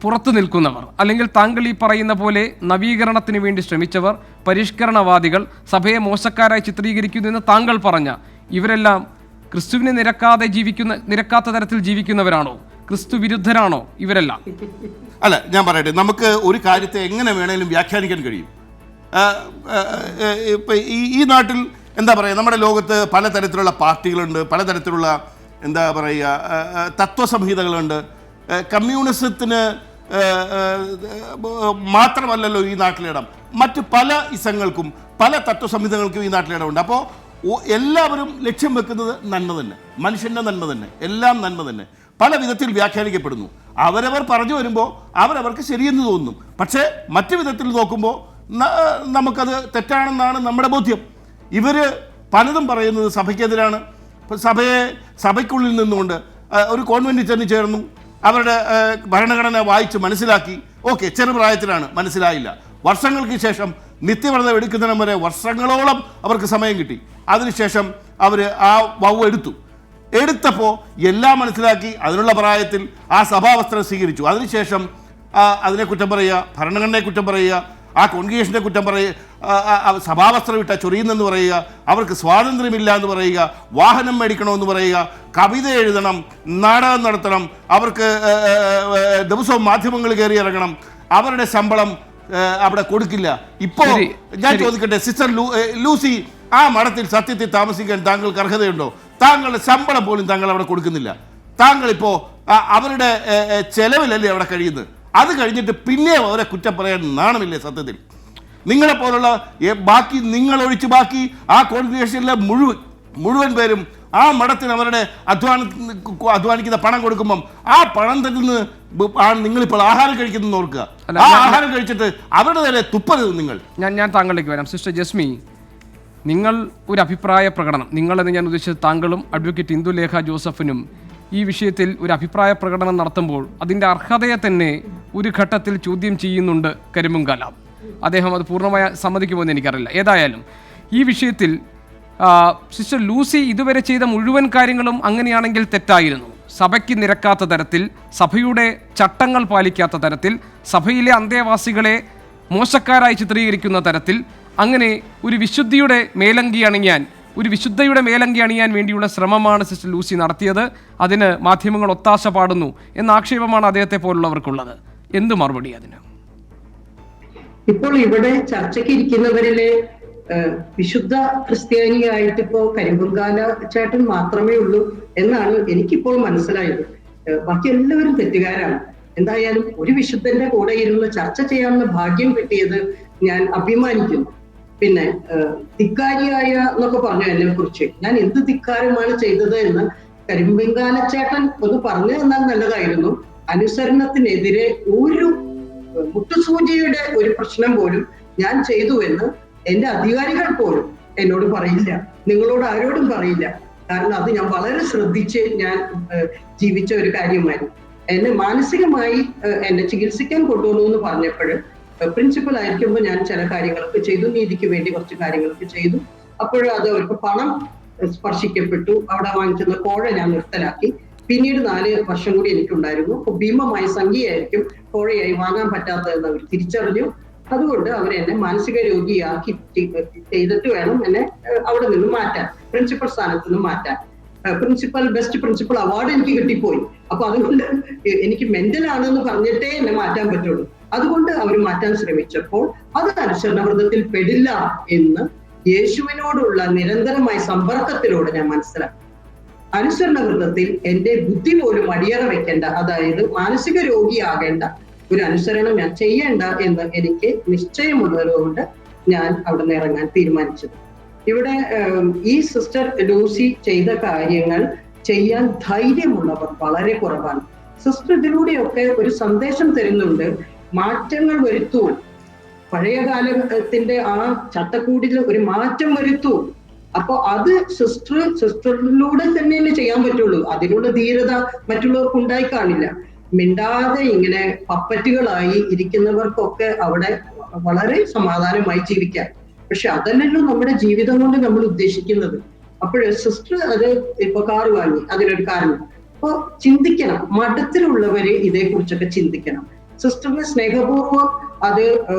പുറത്തു നിൽക്കുന്നവർ, അല്ലെങ്കിൽ താങ്കൾ ഈ പറയുന്ന പോലെ നവീകരണത്തിന് വേണ്ടി ശ്രമിച്ചവർ, പരിഷ്കരണവാദികൾ, സഭയെ മോശക്കാരായി ചിത്രീകരിക്കുന്നു എന്ന് താങ്കൾ പറഞ്ഞ ഇവരെല്ലാം ക്രിസ്തുവിനെ നിരക്കാത്ത തരത്തിൽ ജീവിക്കുന്നവരാണോ? ക്രിസ്തു വിരുദ്ധരാണോ ഇവരെല്ലാം? അല്ല, ഞാൻ പറയട്ടെ, നമുക്ക് ഒരു കാര്യത്തെ എങ്ങനെ വേണേലും വ്യാഖ്യാനിക്കാൻ കഴിയും. ഇപ്പം ഈ നാട്ടിൽ എന്താ പറയുക, നമ്മുടെ ലോകത്ത് പലതരത്തിലുള്ള പാർട്ടികളുണ്ട്, പലതരത്തിലുള്ള എന്താ പറയുക തത്വസംഹിതകളുണ്ട്. കമ്മ്യൂണിസത്തിന് മാത്രമല്ലല്ലോ ഈ നാട്ടിലിടം, മറ്റ് പല ഇസങ്ങൾക്കും പല തത്വസംഹിതകൾക്കും ഈ നാട്ടിലിടമുണ്ട്. അപ്പോൾ എല്ലാവരും ലക്ഷ്യം വെക്കുന്നത് നന്മ തന്നെ, മനുഷ്യൻ്റെ നന്മ തന്നെ, എല്ലാം നന്മ തന്നെ. പല വിധത്തിൽ വ്യാഖ്യാനിക്കപ്പെടുന്നു. അവരവർ പറഞ്ഞു വരുമ്പോൾ അവരവർക്ക് ശരിയെന്ന് തോന്നുന്നു. പക്ഷേ മറ്റു വിധത്തിൽ നോക്കുമ്പോൾ നമുക്കത് തെറ്റാണെന്നാണ് നമ്മുടെ ബോധ്യം. ഇവർ പലതും പറയുന്നത് സഭയ്ക്കെതിരാണ്. സഭയ്ക്കുള്ളിൽ നിന്നുകൊണ്ട് ഒരു കോൺവെൻറ്റിൽ ചെന്ന് ചേർന്നു, അവരുടെ ഭരണഘടന വായിച്ച് മനസ്സിലാക്കി. ഓക്കെ, ചെറുപ്രായത്തിലാണ്, മനസ്സിലായില്ല. വർഷങ്ങൾക്ക് ശേഷം നിത്യവ്രതം എടുക്കുന്നതിന് വരെ വർഷങ്ങളോളം അവർക്ക് സമയം കിട്ടി. അതിനുശേഷം അവർ ആ വൗ എടുത്തപ്പോൾ എല്ലാം മനസ്സിലാക്കി. അതിനുള്ള പ്രായത്തിൽ ആ സഭാവസ്ത്രം സ്വീകരിച്ചു. അതിനുശേഷം അതിനെ കുറ്റം പറയുക, ഭരണഘടനയെ കുറ്റം പറയുക, ആ കോൺഗ്രിഗേഷനെ കുറ്റം പറയുക, സഭാവസ്ത്രം ഇട്ട ചൊറിയുന്നെന്ന് പറയുക, അവർക്ക് സ്വാതന്ത്ര്യമില്ല എന്ന് പറയുക, വാഹനം മേടിക്കണമെന്ന് പറയുക, കവിത എഴുതണം, നാടകം നടത്തണം, അവർക്ക് ദിവസവും മാധ്യമങ്ങൾ കയറി ഇറങ്ങണം, അവരുടെ ശമ്പളം അവിടെ കൊടുക്കില്ല. ഇപ്പോൾ ഞാൻ ചോദിക്കട്ടെ, സിസ്റ്റർ ലൂസി ആ മഠത്തിൽ സത്യത്തിൽ താമസിക്കാൻ താങ്കൾക്ക് അർഹതയുണ്ടോ? താങ്കളുടെ ശമ്പളം പോലും താങ്കൾ അവിടെ കൊടുക്കുന്നില്ല. താങ്കളിപ്പോൾ അവരുടെ ചെലവിലല്ലേ അവിടെ കഴിയുന്നത്. അത് കഴിഞ്ഞിട്ട് പിന്നെ അവരെ കുറ്റം പറയാൻ നാണമില്ലേ? സത്യത്തിൽ നിങ്ങളെപ്പോലുള്ള ബാക്കി, നിങ്ങളൊഴിച്ച് ബാക്കി ആ കോൺഗ്രിഗേഷനിലെ മുഴുവൻ പേരും ആ മഠത്തിന് അവരുടെ അധ്വാനിക്കുന്ന പണം കൊടുക്കുമ്പം ആ പണം തരുന്ന നിങ്ങളിപ്പോൾ ആഹാരം കഴിക്കുന്നതെന്ന് ഓർക്കുക. ആ ആഹാരം കഴിച്ചിട്ട് അവരുടെ നേരെ തുപ്പരുത് നിങ്ങൾ. ഞാൻ താങ്കളിലേക്ക് വരാം. സിസ്റ്റർ ജസ്മി, നിങ്ങൾ ഒരു അഭിപ്രായ പ്രകടനം, നിങ്ങളെന്ന് ഞാൻ ഉദ്ദേശിച്ചത് താങ്കളും അഡ്വക്കേറ്റ് ഇന്ദുലേഖ ജോസഫിനും ഈ വിഷയത്തിൽ ഒരു അഭിപ്രായ പ്രകടനം നടത്തുമ്പോൾ അതിൻ്റെ അർഹതയെ തന്നെ ഒരു ഘട്ടത്തിൽ ചോദ്യം ചെയ്യുന്നുണ്ട് കരിമ്പുംകാല. അദ്ദേഹം അത് പൂർണ്ണമായി സമ്മതിക്കുമോ എന്ന് എനിക്കറിയില്ല. ഏതായാലും ഈ വിഷയത്തിൽ സിസ്റ്റർ ലൂസി ഇതുവരെ ചെയ്ത മുഴുവൻ കാര്യങ്ങളും അങ്ങനെയാണെങ്കിൽ തെറ്റായിരുന്നു. സഭയ്ക്ക് നിരക്കാത്ത തരത്തിൽ, സഭയുടെ ചട്ടങ്ങൾ പാലിക്കാത്ത തരത്തിൽ, സഭയിലെ അന്തേവാസികളെ മോശക്കാരായി ചിത്രീകരിക്കുന്ന തരത്തിൽ, അങ്ങനെ ഒരു വിശുദ്ധിയുടെ മേലങ്കി അണിയാൻ വേണ്ടിയുള്ള ശ്രമമാണ് സിസ്റ്റർ ലൂസി നടത്തിയത്. അതിന് മാധ്യമങ്ങൾ ഒത്താശ പാടുന്നു എന്ന ആക്ഷേപമാണ് അദ്ദേഹത്തെ പോലുള്ളവർക്കുള്ളത്. എന്ത് മറുപടി അതിന്? ഇപ്പോൾ ഇവിടെ ചർച്ചയ്ക്ക് ഇരിക്കുന്നവരിലെ വിശുദ്ധ ക്രിസ്ത്യാനിയായിട്ട് ഇപ്പോ കരിമ്പുംകാല ചേട്ടൻ മാത്രമേ ഉള്ളൂ എന്നാണ് എനിക്കിപ്പോൾ മനസ്സിലായത്. ബാക്കി എല്ലാവരും തെറ്റുകാരാണ്. എന്തായാലും ഒരു വിശുദ്ധന്റെ കൂടെ ഇരുന്ന് ചർച്ച ചെയ്യാവുന്ന ഭാഗ്യം കിട്ടിയത് ഞാൻ അഭിമാനിക്കുന്നു. പിന്നെ ധിക്കാരിയായ എന്നൊക്കെ പറഞ്ഞു എന്നെ കുറിച്ച്. ഞാൻ എന്ത് ധിക്കാരമാണ് ചെയ്തത് എന്ന് കരിമ്പുംകാലച്ചേട്ടൻ ഒന്ന് പറഞ്ഞു തന്നാൽ നല്ലതായിരുന്നു. അനുസരണത്തിനെതിരെ ഒരു മുട്ടുസൂചിയുടെ ഒരു പ്രശ്നം പോലും ഞാൻ ചെയ്തു എന്ന് എന്റെ അധികാരികൾ പോലും എന്നോട് പറയില്ല, നിങ്ങളോട് ആരോടും പറയില്ല. കാരണം അത് ഞാൻ വളരെ ശ്രദ്ധിച്ച് ഞാൻ ജീവിച്ച ഒരു കാര്യമായിരുന്നു. എന്നെ മാനസികമായി എന്നെ ചികിത്സിക്കാൻ കൊണ്ടുവന്നു എന്ന് പറഞ്ഞപ്പോൾ പ്രിൻസിപ്പൽ ആയിരിക്കുമ്പോൾ ഞാൻ ചില കാര്യങ്ങളൊക്കെ ചെയ്തു, നീതിക്ക് വേണ്ടി കുറച്ച് കാര്യങ്ങളൊക്കെ ചെയ്തു. അപ്പോൾ അത് അവർക്ക് പണം സ്പർശിക്കപ്പെട്ടു. അവിടെ വാങ്ങിക്കുന്ന കോഴ ഞാൻ നിർത്തലാക്കി. പിന്നീട് 4 വർഷം കൂടി എനിക്കുണ്ടായിരുന്നു. അപ്പൊ ഭീമമായ സംഖ്യയായിരിക്കും കോഴയായി വാങ്ങാൻ പറ്റാത്തതെന്ന് അവർ തിരിച്ചറിഞ്ഞു. അതുകൊണ്ട് അവരെന്നെ മാനസിക രോഗിയാക്കി ചെയ്തിട്ട് വേണം എന്നെ അവിടെ നിന്ന് മാറ്റാൻ, പ്രിൻസിപ്പൽ സ്ഥാനത്ത് നിന്ന് മാറ്റാൻ. ബെസ്റ്റ് പ്രിൻസിപ്പൽ അവാർഡ് എനിക്ക് കിട്ടിപ്പോയി. അപ്പൊ അതുകൊണ്ട് എനിക്ക് മെന്റൽ ആണെന്ന് പറഞ്ഞിട്ടേ എന്നെ മാറ്റാൻ പറ്റുള്ളൂ. അതുകൊണ്ട് അവർ മാറ്റാൻ ശ്രമിച്ചപ്പോൾ അത് അനുസരണവ്രതത്തിൽ പെടില്ല എന്ന് യേശുവിനോടുള്ള നിരന്തരമായ സമ്പർക്കത്തിലൂടെ ഞാൻ മനസ്സിലാക്കി. അനുസരണവ്രതത്തിൽ എന്റെ ബുദ്ധി പോലും അടിയറ വെക്കേണ്ട, അതായത് മാനസിക രോഗിയാകേണ്ട ഒരു അനുസരണം ഞാൻ ചെയ്യേണ്ട എന്ന് എനിക്ക് നിശ്ചയമുള്ളതുകൊണ്ട് ഞാൻ അവിടെ നിന്ന് ഇറങ്ങാൻ തീരുമാനിച്ചത്. ഇവിടെ ഈ സിസ്റ്റർ ലൂസി ചെയ്ത കാര്യങ്ങൾ ചെയ്യാൻ ധൈര്യമുള്ളവർ വളരെ കുറവാണ്. സിസ്റ്റർ ഇതിലൂടെയൊക്കെ ഒരു സന്ദേശം തരുന്നുണ്ട്, മാറ്റങ്ങൾ വരുത്തൂ, പഴയ കാലത്തിന്റെ ആ ചട്ടക്കൂടിൽ ഒരു മാറ്റം വരുത്തൂ. അപ്പൊ അത് സിസ്റ്ററിലൂടെ തന്നെയല്ലേ ചെയ്യാൻ പറ്റുള്ളൂ. അതിനുള്ള ധീരത മറ്റുള്ളവർക്ക് ഉണ്ടായി കാണില്ല. മിണ്ടാതെ ഇങ്ങനെ പപ്പറ്റുകളായി ഇരിക്കുന്നവർക്കൊക്കെ അവിടെ വളരെ സമാധാനമായി ജീവിക്കാം. പക്ഷെ അതല്ലല്ലോ നമ്മുടെ ജീവിതം കൊണ്ട് നമ്മൾ ഉദ്ദേശിക്കുന്നത്. അപ്പോൾ സിസ്റ്റർ അത് ഇപ്പൊ കാറ് വാങ്ങി, അതിനൊരു കാരണം. അപ്പൊ ചിന്തിക്കണം, മഠത്തിലുള്ളവര് ഇതേക്കുറിച്ചൊക്കെ ചിന്തിക്കണം. സിസ്റ്ററിന് സ്നേഹപൂർവ്വം അത്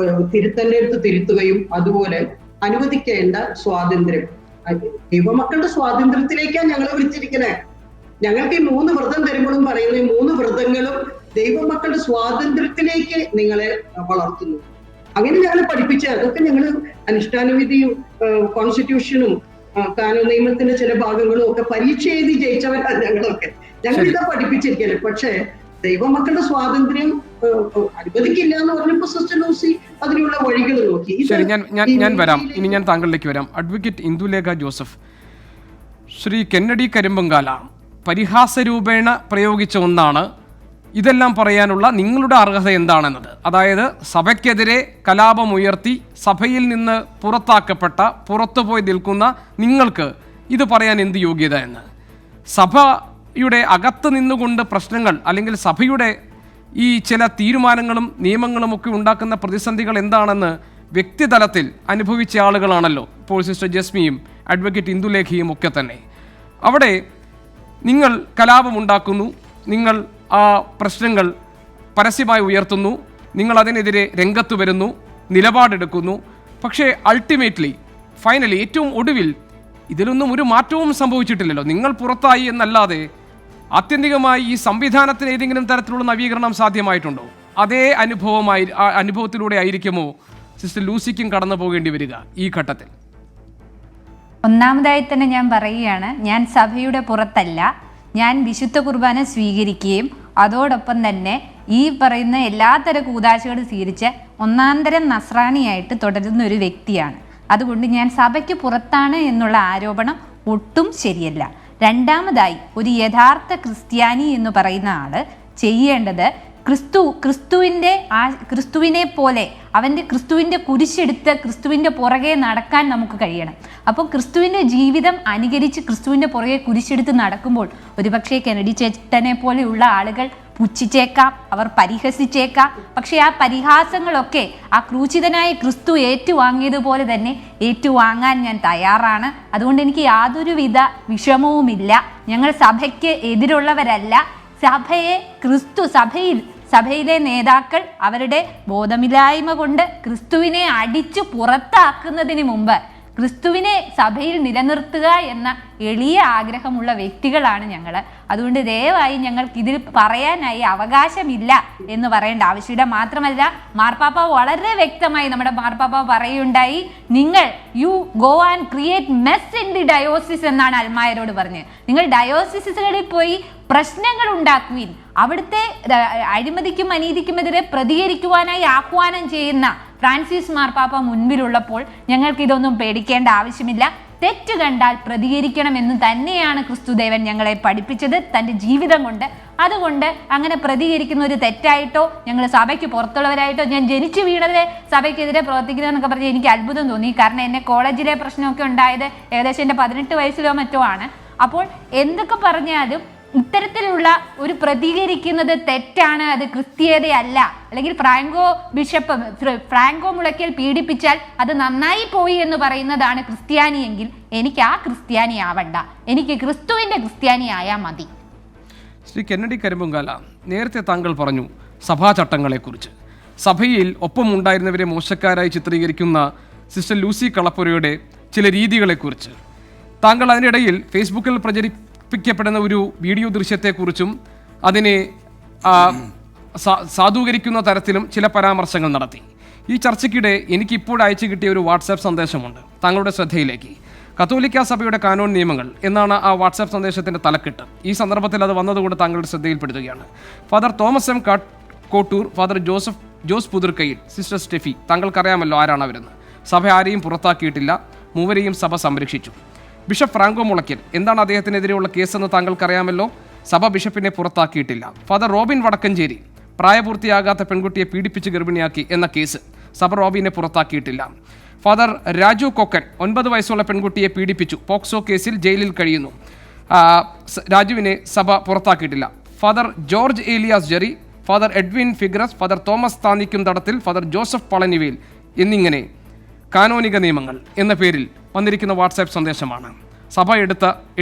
തിരുത്തേണ്ടടുത്ത് തിരുത്തുകയും അതുപോലെ അനുവദിക്കേണ്ട സ്വാതന്ത്ര്യം, ദൈവമക്കളുടെ സ്വാതന്ത്ര്യത്തിലേക്കാണ് ഞങ്ങൾ വിളിച്ചിരിക്കണേ. ഞങ്ങൾക്ക് ഈ 3 വ്രതം തരുമ്പോഴും പറയുന്ന ഈ 3 വ്രതങ്ങളും ദൈവമക്കളുടെ സ്വാതന്ത്ര്യത്തിലേക്ക് നിങ്ങളെ വളർത്തുന്നു. അങ്ങനെ ഞങ്ങളെ പഠിപ്പിച്ച അതൊക്കെ ഞങ്ങൾ അനുഷ്ഠാനവിധിയും കോൺസ്റ്റിറ്റ്യൂഷനും കാനൂൻ നിയമത്തിന്റെ ചില ഭാഗങ്ങളും ഒക്കെ പരീക്ഷ എഴുതി ജയിച്ചവരാണ് ഞങ്ങളൊക്കെ. ഞങ്ങൾ ഇതാ പഠിപ്പിച്ചിരിക്കല്. പക്ഷേ ദൈവമക്കളുടെ സ്വാതന്ത്ര്യം അനുവദിക്കില്ല എന്ന് പറഞ്ഞപ്പോൾ സിസ്റ്റർ ലൂസി അതിനുള്ള വഴികൾ നോക്കി. ശരി, ഞാൻ വരാം. ഇനി ഞാൻ താങ്കളിലേക്ക് വരാം. അഡ്വക്കേറ്റ് ഇന്ദുലേഖ ജോസഫ്, ശ്രീ കെന്നഡി കരിമ്പങ്കാല പരിഹാസരൂപേണ പ്രയോഗിച്ച ഒന്നാണ് ഇതെല്ലാം പറയാനുള്ള നിങ്ങളുടെ അർഹത എന്താണെന്നത്. അതായത് സഭയ്ക്കെതിരെ കലാപമുയർത്തി സഭയിൽ നിന്ന് പുറത്താക്കപ്പെട്ട, പുറത്തുപോയി നിൽക്കുന്ന നിങ്ങൾക്ക് ഇത് പറയാൻ എന്ത് യോഗ്യത എന്ന്. സഭയുടെ അകത്ത് നിന്നുകൊണ്ട് പ്രശ്നങ്ങൾ അല്ലെങ്കിൽ സഭയുടെ ഈ ചില തീരുമാനങ്ങളും നിയമങ്ങളുമൊക്കെ ഉണ്ടാക്കുന്ന പ്രതിസന്ധികൾ എന്താണെന്ന് വ്യക്തിതലത്തിൽ അനുഭവിച്ച ആളുകളാണല്ലോ ഇപ്പോൾ സിസ്റ്റർ ജസ്മിയും അഡ്വക്കേറ്റ് ഇന്ദുലേഖയും ഒക്കെ തന്നെ. അവിടെ നിങ്ങൾ കലാപമുണ്ടാക്കുന്നു, നിങ്ങൾ ആ പ്രശ്നങ്ങൾ പരസ്യമായി ഉയർത്തുന്നു, നിങ്ങൾ അതിനെതിരെ രംഗത്ത് വരുന്നു, നിലപാടെടുക്കുന്നു. പക്ഷേ അൾട്ടിമേറ്റ്ലി ഫൈനലി ഏറ്റവും ഒടുവിൽ ഇതിലൊന്നും ഒരു മാറ്റവും സംഭവിച്ചിട്ടില്ലല്ലോ. നിങ്ങൾ പുറത്തായി എന്നല്ലാതെ ആത്യന്തികമായി ഈ സംവിധാനത്തിന് ഏതെങ്കിലും തരത്തിലുള്ള നവീകരണം സാധ്യമായിട്ടുണ്ടോ? അതേ അനുഭവത്തിലൂടെ ആയിരിക്കുമോ സിസ്റ്റർ ലൂസിക്കും കടന്നു പോകേണ്ടി വരിക ഈ ഘട്ടത്തിൽ? ഒന്നാമതായി തന്നെ ഞാൻ പറയുകയാണ്, ഞാൻ സഭയുടെ പുറത്തല്ല. ഞാൻ വിശുദ്ധ കുർബാന സ്വീകരിക്കുകയും അതോടൊപ്പം തന്നെ ഈ പറയുന്ന എല്ലാത്തരം കൂതാശകളും സ്വീകരിച്ച് ഒന്നാന്തരം നസ്രാണിയായിട്ട് തുടരുന്ന ഒരു വ്യക്തിയാണ്. അതുകൊണ്ട് ഞാൻ സഭയ്ക്ക് പുറത്താണ് എന്നുള്ള ആരോപണം ഒട്ടും ശരിയല്ല. രണ്ടാമതായി, ഒരു യഥാർത്ഥ ക്രിസ്ത്യാനി എന്ന് പറയുന്ന ആള് ചെയ്യേണ്ടത് ക്രിസ്തുവിനെ പോലെ ക്രിസ്തുവിൻ്റെ കുരിശെടുത്ത് ക്രിസ്തുവിൻ്റെ പുറകെ നടക്കാൻ നമുക്ക് കഴിയണം. അപ്പോൾ ക്രിസ്തുവിൻ്റെ ജീവിതം അനുകരിച്ച് ക്രിസ്തുവിൻ്റെ പുറകെ കുരിശെടുത്ത് നടക്കുമ്പോൾ ഒരുപക്ഷെ കെന്നഡി ചേട്ടനെ പോലെയുള്ള ആളുകൾ പുച്ഛിച്ചേക്കാം, അവർ പരിഹസിച്ചേക്കാം. പക്ഷേ ആ പരിഹാസങ്ങളൊക്കെ ആ ക്രൂശിതനായ ക്രിസ്തു ഏറ്റുവാങ്ങിയതുപോലെ തന്നെ ഏറ്റുവാങ്ങാൻ ഞാൻ തയ്യാറാണ്. അതുകൊണ്ട് എനിക്ക് യാതൊരുവിധ വിഷമവുമില്ല. ഞങ്ങൾ സഭയ്ക്ക് എതിരുള്ളവരല്ല. സഭയിലെ നേതാക്കൾ അവരുടെ ബോധമില്ലായ്മ കൊണ്ട് ക്രിസ്തുവിനെ അടിച്ചു പുറത്താക്കുന്നതിന് മുമ്പ് ക്രിസ്തുവിനെ സഭയിൽ നിലനിർത്തുക എന്ന എളിയ ആഗ്രഹമുള്ള വ്യക്തികളാണ് ഞങ്ങൾ. അതുകൊണ്ട് ദയവായി ഞങ്ങൾക്ക് ഇതിൽ പറയാനായി അവകാശമില്ല എന്ന് പറയേണ്ട ആവശ്യമില്ല. മാത്രമല്ല, മാർപ്പാപ്പ വളരെ വ്യക്തമായി നമ്മുടെ മാർപ്പാപ്പ പറയുണ്ടായി, നിങ്ങൾ go and create mess in the diocese എന്നാണ് അൽമായരോട് പറഞ്ഞത്. നിങ്ങൾ ഡയോസിസുകളിൽ പോയി പ്രശ്നങ്ങൾ ഉണ്ടാക്കുവിൻ. അവിടുത്തെ അഴിമതിക്കും അനീതിക്കുമെതിരെ പ്രതികരിക്കുവാനായി ആഹ്വാനം ചെയ്യുന്ന ഫ്രാൻസിസ് മാർപ്പാപ്പ മുൻപിലുള്ളപ്പോൾ ഞങ്ങൾക്ക് ഇതൊന്നും പേടിക്കേണ്ട ആവശ്യമില്ല. തെറ്റ് കണ്ടാൽ പ്രതികരിക്കണമെന്ന് തന്നെയാണ് ക്രിസ്തുദേവൻ ഞങ്ങളെ പഠിപ്പിച്ചത് തൻ്റെ ജീവിതം കൊണ്ട്. അതുകൊണ്ട് അങ്ങനെ പ്രതികരിക്കുന്ന ഒരു തെറ്റായിട്ടോ ഞങ്ങൾ സഭയ്ക്ക് പുറത്തുള്ളവരായിട്ടോ, ഞാൻ ജനിച്ചു വീണത് സഭയ്ക്കെതിരെ പ്രവർത്തിക്കുന്നതെന്നൊക്കെ പറഞ്ഞ് എനിക്ക് അത്ഭുതം തോന്നി. കാരണം എന്നെ കോളേജിലെ പ്രശ്നമൊക്കെ ഉണ്ടായത് ഏകദേശം എൻ്റെ 18 വയസ്സിലോ മറ്റോ ആണ്. അപ്പോൾ എന്തൊക്കെ പറഞ്ഞാലും ഇത്തരത്തിലുള്ള ഒരു പ്രതികരിക്കുന്നത് തെറ്റാണ്, അത് ക്രിസ്തീയതയല്ല, അല്ലെങ്കിൽ ഫ്രാങ്കോ മുളയ്ക്കൽ പീഡിപ്പിച്ചാൽ അത് നന്നായി പോയി എന്ന് പറയുന്നതാണ് ക്രിസ്ത്യാനിയെങ്കിൽ എനിക്ക് ആ ക്രിസ്ത്യാനി ആവണ്ട, എനിക്ക് ക്രിസ്തുവിന്റെ ക്രിസ്ത്യാനി ആയാൽ മതി. ശ്രീ കെന്നഡി കരിമ്പുങ്കാല, നേരത്തെ താങ്കൾ പറഞ്ഞു സഭാചട്ടങ്ങളെക്കുറിച്ച്, സഭയിൽ ഒപ്പമുണ്ടായിരുന്നവരെ മോശക്കാരായി ചിത്രീകരിക്കുന്ന സിസ്റ്റർ ലൂസി കളപ്പുരയുടെ ചില രീതികളെക്കുറിച്ച്. താങ്കൾ അതിനിടയിൽ ഫേസ്ബുക്കിൽ പ്രചരിപ്പിക്കപ്പെടുന്ന ഒരു വീഡിയോ ദൃശ്യത്തെക്കുറിച്ചും അതിനെ സാധൂകരിക്കുന്ന തരത്തിലും ചില പരാമർശങ്ങൾ നടത്തി. ഈ ചർച്ചയ്ക്കിടെ എനിക്കിപ്പോൾ അയച്ചു കിട്ടിയ ഒരു വാട്സാപ്പ് സന്ദേശമുണ്ട് താങ്കളുടെ ശ്രദ്ധയിലേക്ക്. കത്തോലിക്ക സഭയുടെ കാനോൻ നിയമങ്ങൾ എന്നാണ് ആ വാട്സാപ്പ് സന്ദേശത്തിൻ്റെ തലക്കെട്ട്. ഈ സന്ദർഭത്തിൽ അത് വന്നതുകൊണ്ട് താങ്കളുടെ ശ്രദ്ധയിൽപ്പെടുത്തുകയാണ്. Father Thomas M Kottoor, father Jose Puthrukkayil, sister Stephy, താങ്കൾക്കറിയാമല്ലോ ആരാണ് അവരെന്ന്. സഭ ആരെയും പുറത്താക്കിയിട്ടില്ല, മൂവരെയും സഭ സംരക്ഷിച്ചു. ബിഷപ്പ് ഫ്രാങ്കോ മുളയ്ക്കൽ, എന്താണ് അദ്ദേഹത്തിനെതിരെയുള്ള കേസെന്ന് താങ്കൾക്കറിയാമല്ലോ, സഭ ബിഷപ്പിനെ പുറത്താക്കിയിട്ടില്ല. ഫാദർ റോബിൻ വടക്കഞ്ചേരി, പ്രായപൂർത്തിയാകാത്ത പെൺകുട്ടിയെ പീഡിപ്പിച്ച് ഗർഭിണിയാക്കി എന്ന കേസ്, സഭ റോബിനെ പുറത്താക്കിയിട്ടില്ല. ഫാദർ രാജു കൊക്കൻ, 9 വയസ്സുള്ള പെൺകുട്ടിയെ പീഡിപ്പിച്ചു, പോക്സോ കേസിൽ ജയിലിൽ കഴിയുന്നു, രാജുവിനെ സഭ പുറത്താക്കിയിട്ടില്ല. Father George Elias Jerry, father Edwin Figrez, father Thomas Thannikkum Thadathil, father Joseph Palanivel എന്നിങ്ങനെ കാനോനിക നിയമങ്ങൾ എന്ന പേരിൽ വന്നിരിക്കുന്ന വാട്സാപ്പ് സന്ദേശമാണ്. സഭ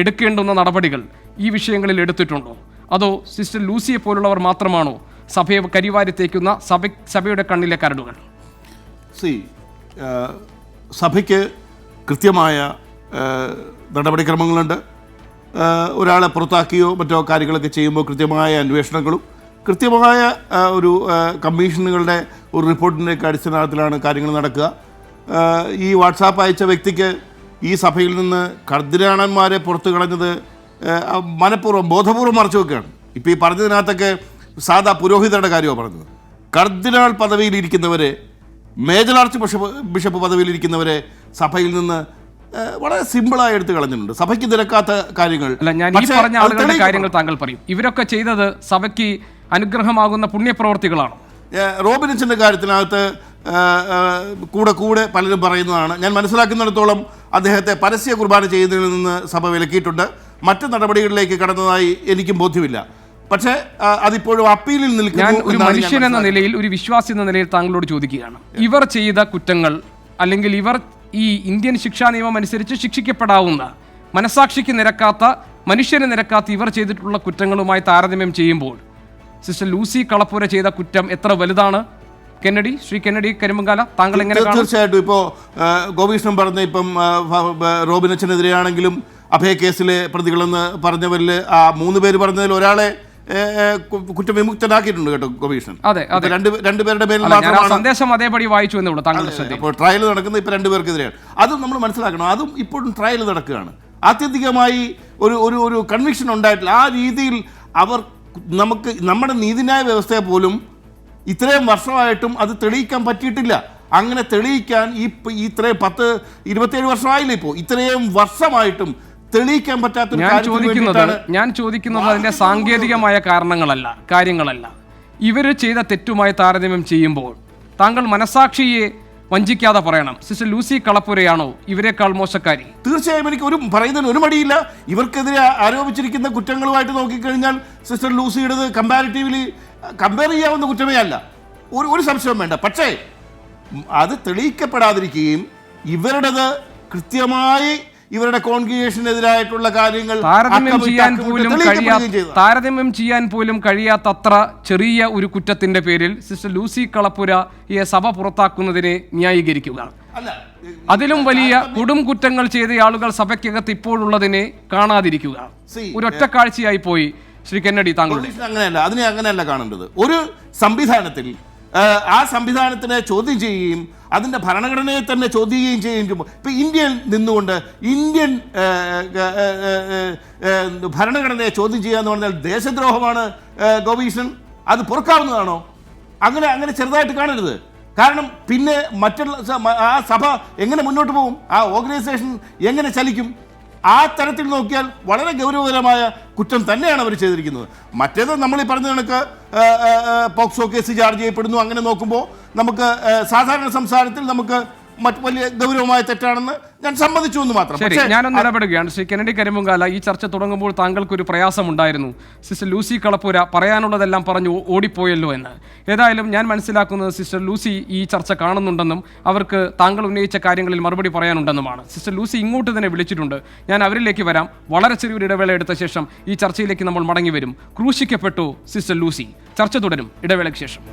എടുക്കേണ്ടുന്ന നടപടികൾ ഈ വിഷയങ്ങളിൽ എടുത്തിട്ടുണ്ടോ, അതോ സിസ്റ്റർ ലൂസിയെ പോലുള്ളവർ മാത്രമാണോ സഭയെ കരിവാരിത്തേക്കുന്ന സഭയുടെ കണ്ണിലെ കരടുകൾ? സഭയ്ക്ക് കൃത്യമായ നടപടിക്രമങ്ങളുണ്ട്. ഒരാളെ പുറത്താക്കിയോ മറ്റോ കാര്യങ്ങളൊക്കെ ചെയ്യുമ്പോൾ കൃത്യമായ അന്വേഷണങ്ങളും കൃത്യമായ ഒരു കമ്മീഷനുകളുടെ ഒരു റിപ്പോർട്ടിൻ്റെയൊക്കെ അടിസ്ഥാനത്തിലാണ് കാര്യങ്ങൾ നടക്കുക. ഈ വാട്സാപ്പ് അയച്ച വ്യക്തിക്ക് ഈ സഭയിൽ നിന്ന് കർദിനാളന്മാരെ പുറത്തു കളഞ്ഞത് മനഃപൂർവ്വം ബോധപൂർവ്വം മറച്ചു വെക്കുകയാണ്. ഇപ്പോൾ ഈ പറഞ്ഞതിനകത്തൊക്കെ സാധാ പുരോഹിതരുടെ കാര്യമാണ് പറഞ്ഞത്. കർദിനാൾ പദവിയിലിരിക്കുന്നവരെ, മേജർ ആർച്ച് ബിഷപ്പ് പദവിയിലിരിക്കുന്നവരെ സഭയിൽ നിന്ന് വളരെ സിമ്പിളായി എടുത്ത് കളഞ്ഞിട്ടുണ്ട്. സഭയ്ക്ക് നിരക്കാത്ത കാര്യങ്ങൾ. അല്ല, ഞാൻ ഈ പറഞ്ഞ ആളുകളുടെ കാര്യങ്ങൾ താങ്കൾ പറയും. ഇവരൊക്കെ ചെയ്തത് സഭയ്ക്ക് അനുഗ്രഹമാകുന്ന പുണ്യപ്രവർത്തികളാണ്. റോബിൻസന്റെ കാര്യത്തിനകത്ത് കൂടെ പലരും പറയുന്നതാണ്. ഞാൻ മനസ്സിലാക്കുന്നിടത്തോളം അദ്ദേഹത്തെ പരസ്യ കുർബാന ചെയ്യുന്നതിൽ നിന്ന് സഭ വിലക്കിയിട്ടുണ്ട്. മറ്റ് നടപടികളിലേക്ക് കടന്നതായി എനിക്കും ബോധ്യമില്ല. പക്ഷേ അതിപ്പോഴും അപ്പീലിൽ നിൽക്കുന്നു. ഞാൻ ഒരു മനുഷ്യൻ എന്ന നിലയിൽ, ഒരു വിശ്വാസി എന്ന നിലയിൽ താങ്കളോട് ചോദിക്കുകയാണ്, ഇവർ ചെയ്ത കുറ്റങ്ങൾ, അല്ലെങ്കിൽ ഇവർ ഈ ഇന്ത്യൻ ശിക്ഷാ നിയമം അനുസരിച്ച് ശിക്ഷിക്കപ്പെടാവുന്ന, മനസാക്ഷിക്ക് നിരക്കാത്ത, മനുഷ്യന് നിരക്കാത്ത ഇവർ ചെയ്തിട്ടുള്ള കുറ്റങ്ങളുമായി താരതമ്യം ചെയ്യുമ്പോൾ സിസ്റ്റർ ലൂസി കളപ്പുര ചെയ്ത കുറ്റം എത്ര വലുതാണ്? ശ്രീ കെന്നഡി കരിമ്പുങ്കാല, താങ്കൾ എങ്ങനെ? തീർച്ചയായിട്ടും ഇപ്പോൾ ഗോപീഷ്ണൻ പറഞ്ഞ ഇപ്പം റോബിനച്ചനെതിരെയാണെങ്കിലും അഭയക്കേസിലെ പ്രതികളെന്ന് പറഞ്ഞവരിൽ ആ 3 പേര് പറഞ്ഞതിൽ ഒരാളെ കുറ്റവിമുക്തനാക്കിയിട്ടുണ്ട് കേട്ടോ ഗോപീഷ്ണൻ. അതെ, രണ്ടുപേരുടെ മേൽ സന്ദേശം അതേപടി വായിച്ചു എന്നുള്ളൂ താങ്കളുടെ ശ്രദ്ധ. ഇപ്പോൾ ട്രയൽ നടക്കുന്ന ഇപ്പോൾ 2 പേർക്കെതിരെയാണ്. അതും നമ്മൾ മനസ്സിലാക്കണം. അതും ഇപ്പോഴും ട്രയൽ നടക്കുകയാണ്. ആത്യന്തികമായി ഒരു കൺവിക്ഷൻ ഉണ്ടായിട്ടില്ല. ആ രീതിയിൽ അവർ നമ്മുടെ നീതിന്യായ വ്യവസ്ഥയെ പോലും ഇത്രയും വർഷമായിട്ടും അത് തെളിയിക്കാൻ പറ്റിയിട്ടില്ല. അങ്ങനെ തെളിയിക്കാൻ ഇത്രയും 10-27 വർഷമായില്ല, ഇപ്പോൾ ഇത്രയും വർഷമായിട്ടും തെളിയിക്കാൻ പറ്റാത്ത. ഞാൻ ചോദിക്കുന്നത് അതിന്റെ സാങ്കേതികമായ കാര്യങ്ങളല്ല. ഇവർ ചെയ്ത തെറ്റുമായി താരതമ്യം ചെയ്യുമ്പോൾ താങ്കൾ മനസാക്ഷിയെ വഞ്ചിക്കാതെ പറയണം, സിസ്റ്റർ ലൂസി കളപ്പുരയാണോ ഇവരെക്കാൾ മോശക്കാരി? തീർച്ചയായും എനിക്ക് പറയുന്നതിന് ഒരു മടിയില്ല. ഇവർക്കെതിരെ ആരോപിച്ചിരിക്കുന്ന കുറ്റങ്ങളുമായിട്ട് നോക്കിക്കഴിഞ്ഞാൽ സിസ്റ്റർ ലൂസിയുടേത് കമ്പയർ ചെയ്യാവുന്ന കുറ്റമേ അല്ല, ഒരു സംശയവും വേണ്ട. പക്ഷേ അത് തെളിയിക്കപ്പെടാതിരിക്കുകയും ഇവരുടേത് കൃത്യമായി ഇവരുടെ കോൺഗ്രിഗേഷനെതിരായിട്ടുള്ള കാര്യങ്ങൾ താരതമ്യം ചെയ്യാൻ പോലും കഴിയാത്തത്ര ചെറിയ ഒരു കുറ്റത്തിന്റെ പേരിൽ സിസ്റ്റർ ലൂസി കളപ്പുരയെ സഭ പുറത്താക്കുന്നതിനെ ന്യായീകരിക്കുക, അതിലും വലിയ കൊടും കുറ്റങ്ങൾ ചെയ്ത ആളുകൾ സഭയ്ക്കകത്ത് ഇപ്പോഴുള്ളതിനെ കാണാതിരിക്കുക, ഒരൊറ്റ കാഴ്ചയായി പോയി. ശ്രീ കെന്നഡി, താങ്കളുടെ അങ്ങനെയല്ല കാണേണ്ടത്. ഒരു സംവിധാനത്തിൽ ആ സംവിധാനത്തിനെ ചോദ്യം ചെയ്യുകയും അതിൻ്റെ ഭരണഘടനയെ തന്നെ ചോദ്യം ചെയ്യുമ്പോൾ, ഇപ്പം ഇന്ത്യയിൽ നിന്നുകൊണ്ട് ഇന്ത്യൻ ഭരണഘടനയെ ചോദ്യം ചെയ്യുക എന്ന് പറഞ്ഞാൽ ദേശദ്രോഹമാണ് ഗോപീഷൻ. അത് പൊറുക്കാവുന്നതാണോ? അങ്ങനെ ചെറുതായിട്ട് കാണരുത്. കാരണം പിന്നെ മറ്റുള്ള ആ സഭ എങ്ങനെ മുന്നോട്ട് പോകും? ആ ഓർഗനൈസേഷൻ എങ്ങനെ ചലിക്കും? ആ തരത്തിൽ നോക്കിയാൽ വളരെ ഗൗരവകരമായ കുറ്റം തന്നെയാണ് അവർ ചെയ്തിരിക്കുന്നത്. മറ്റേത് നമ്മൾ ഈ പറഞ്ഞ കണക്ക് പോക്സോ കേസ് ചാർജ് ചെയ്യപ്പെടുന്നു. അങ്ങനെ നോക്കുമ്പോൾ നമുക്ക് സാധാരണ സംസാരത്തിൽ നമുക്ക് മറ്റു വലിയ ഗൗരവമായ തെറ്റാണെന്ന് ഞാൻ സമ്മതിച്ചു എന്ന് മാത്രം. ശരി, ഞാനൊന്ന് ഇടപെടുകയാണ്. ശ്രീ കെന്നഡി കരിമ്പുങ്കാല, ഈ ചർച്ച തുടങ്ങുമ്പോൾ താങ്കൾക്കൊരു പ്രയാസമുണ്ടായിരുന്നു, സിസ്റ്റർ ലൂസി കളപ്പുര പറയാനുള്ളതെല്ലാം പറഞ്ഞു ഓടിപ്പോയല്ലോ എന്ന്. ഏതായാലും ഞാൻ മനസ്സിലാക്കുന്നത് സിസ്റ്റർ ലൂസി ഈ ചർച്ച കാണുന്നുണ്ടെന്നും അവർക്ക് താങ്കൾ ഉന്നയിച്ച കാര്യങ്ങളിൽ മറുപടി പറയാനുണ്ടെന്നുമാണ്. സിസ്റ്റർ ലൂസി ഇങ്ങോട്ട് തന്നെ വിളിച്ചിട്ടുണ്ട്. ഞാൻ അവരിലേക്ക് വരാം. വളരെ ചെറിയൊരു ഇടവേള എടുത്ത ശേഷം ഈ ചർച്ചയിലേക്ക് നമ്മൾ മടങ്ങി വരും. ക്രൂശിക്കപ്പെട്ടു സിസ്റ്റർ ലൂസി. ചർച്ച തുടരും ഇടവേളയ്ക്ക് ശേഷം.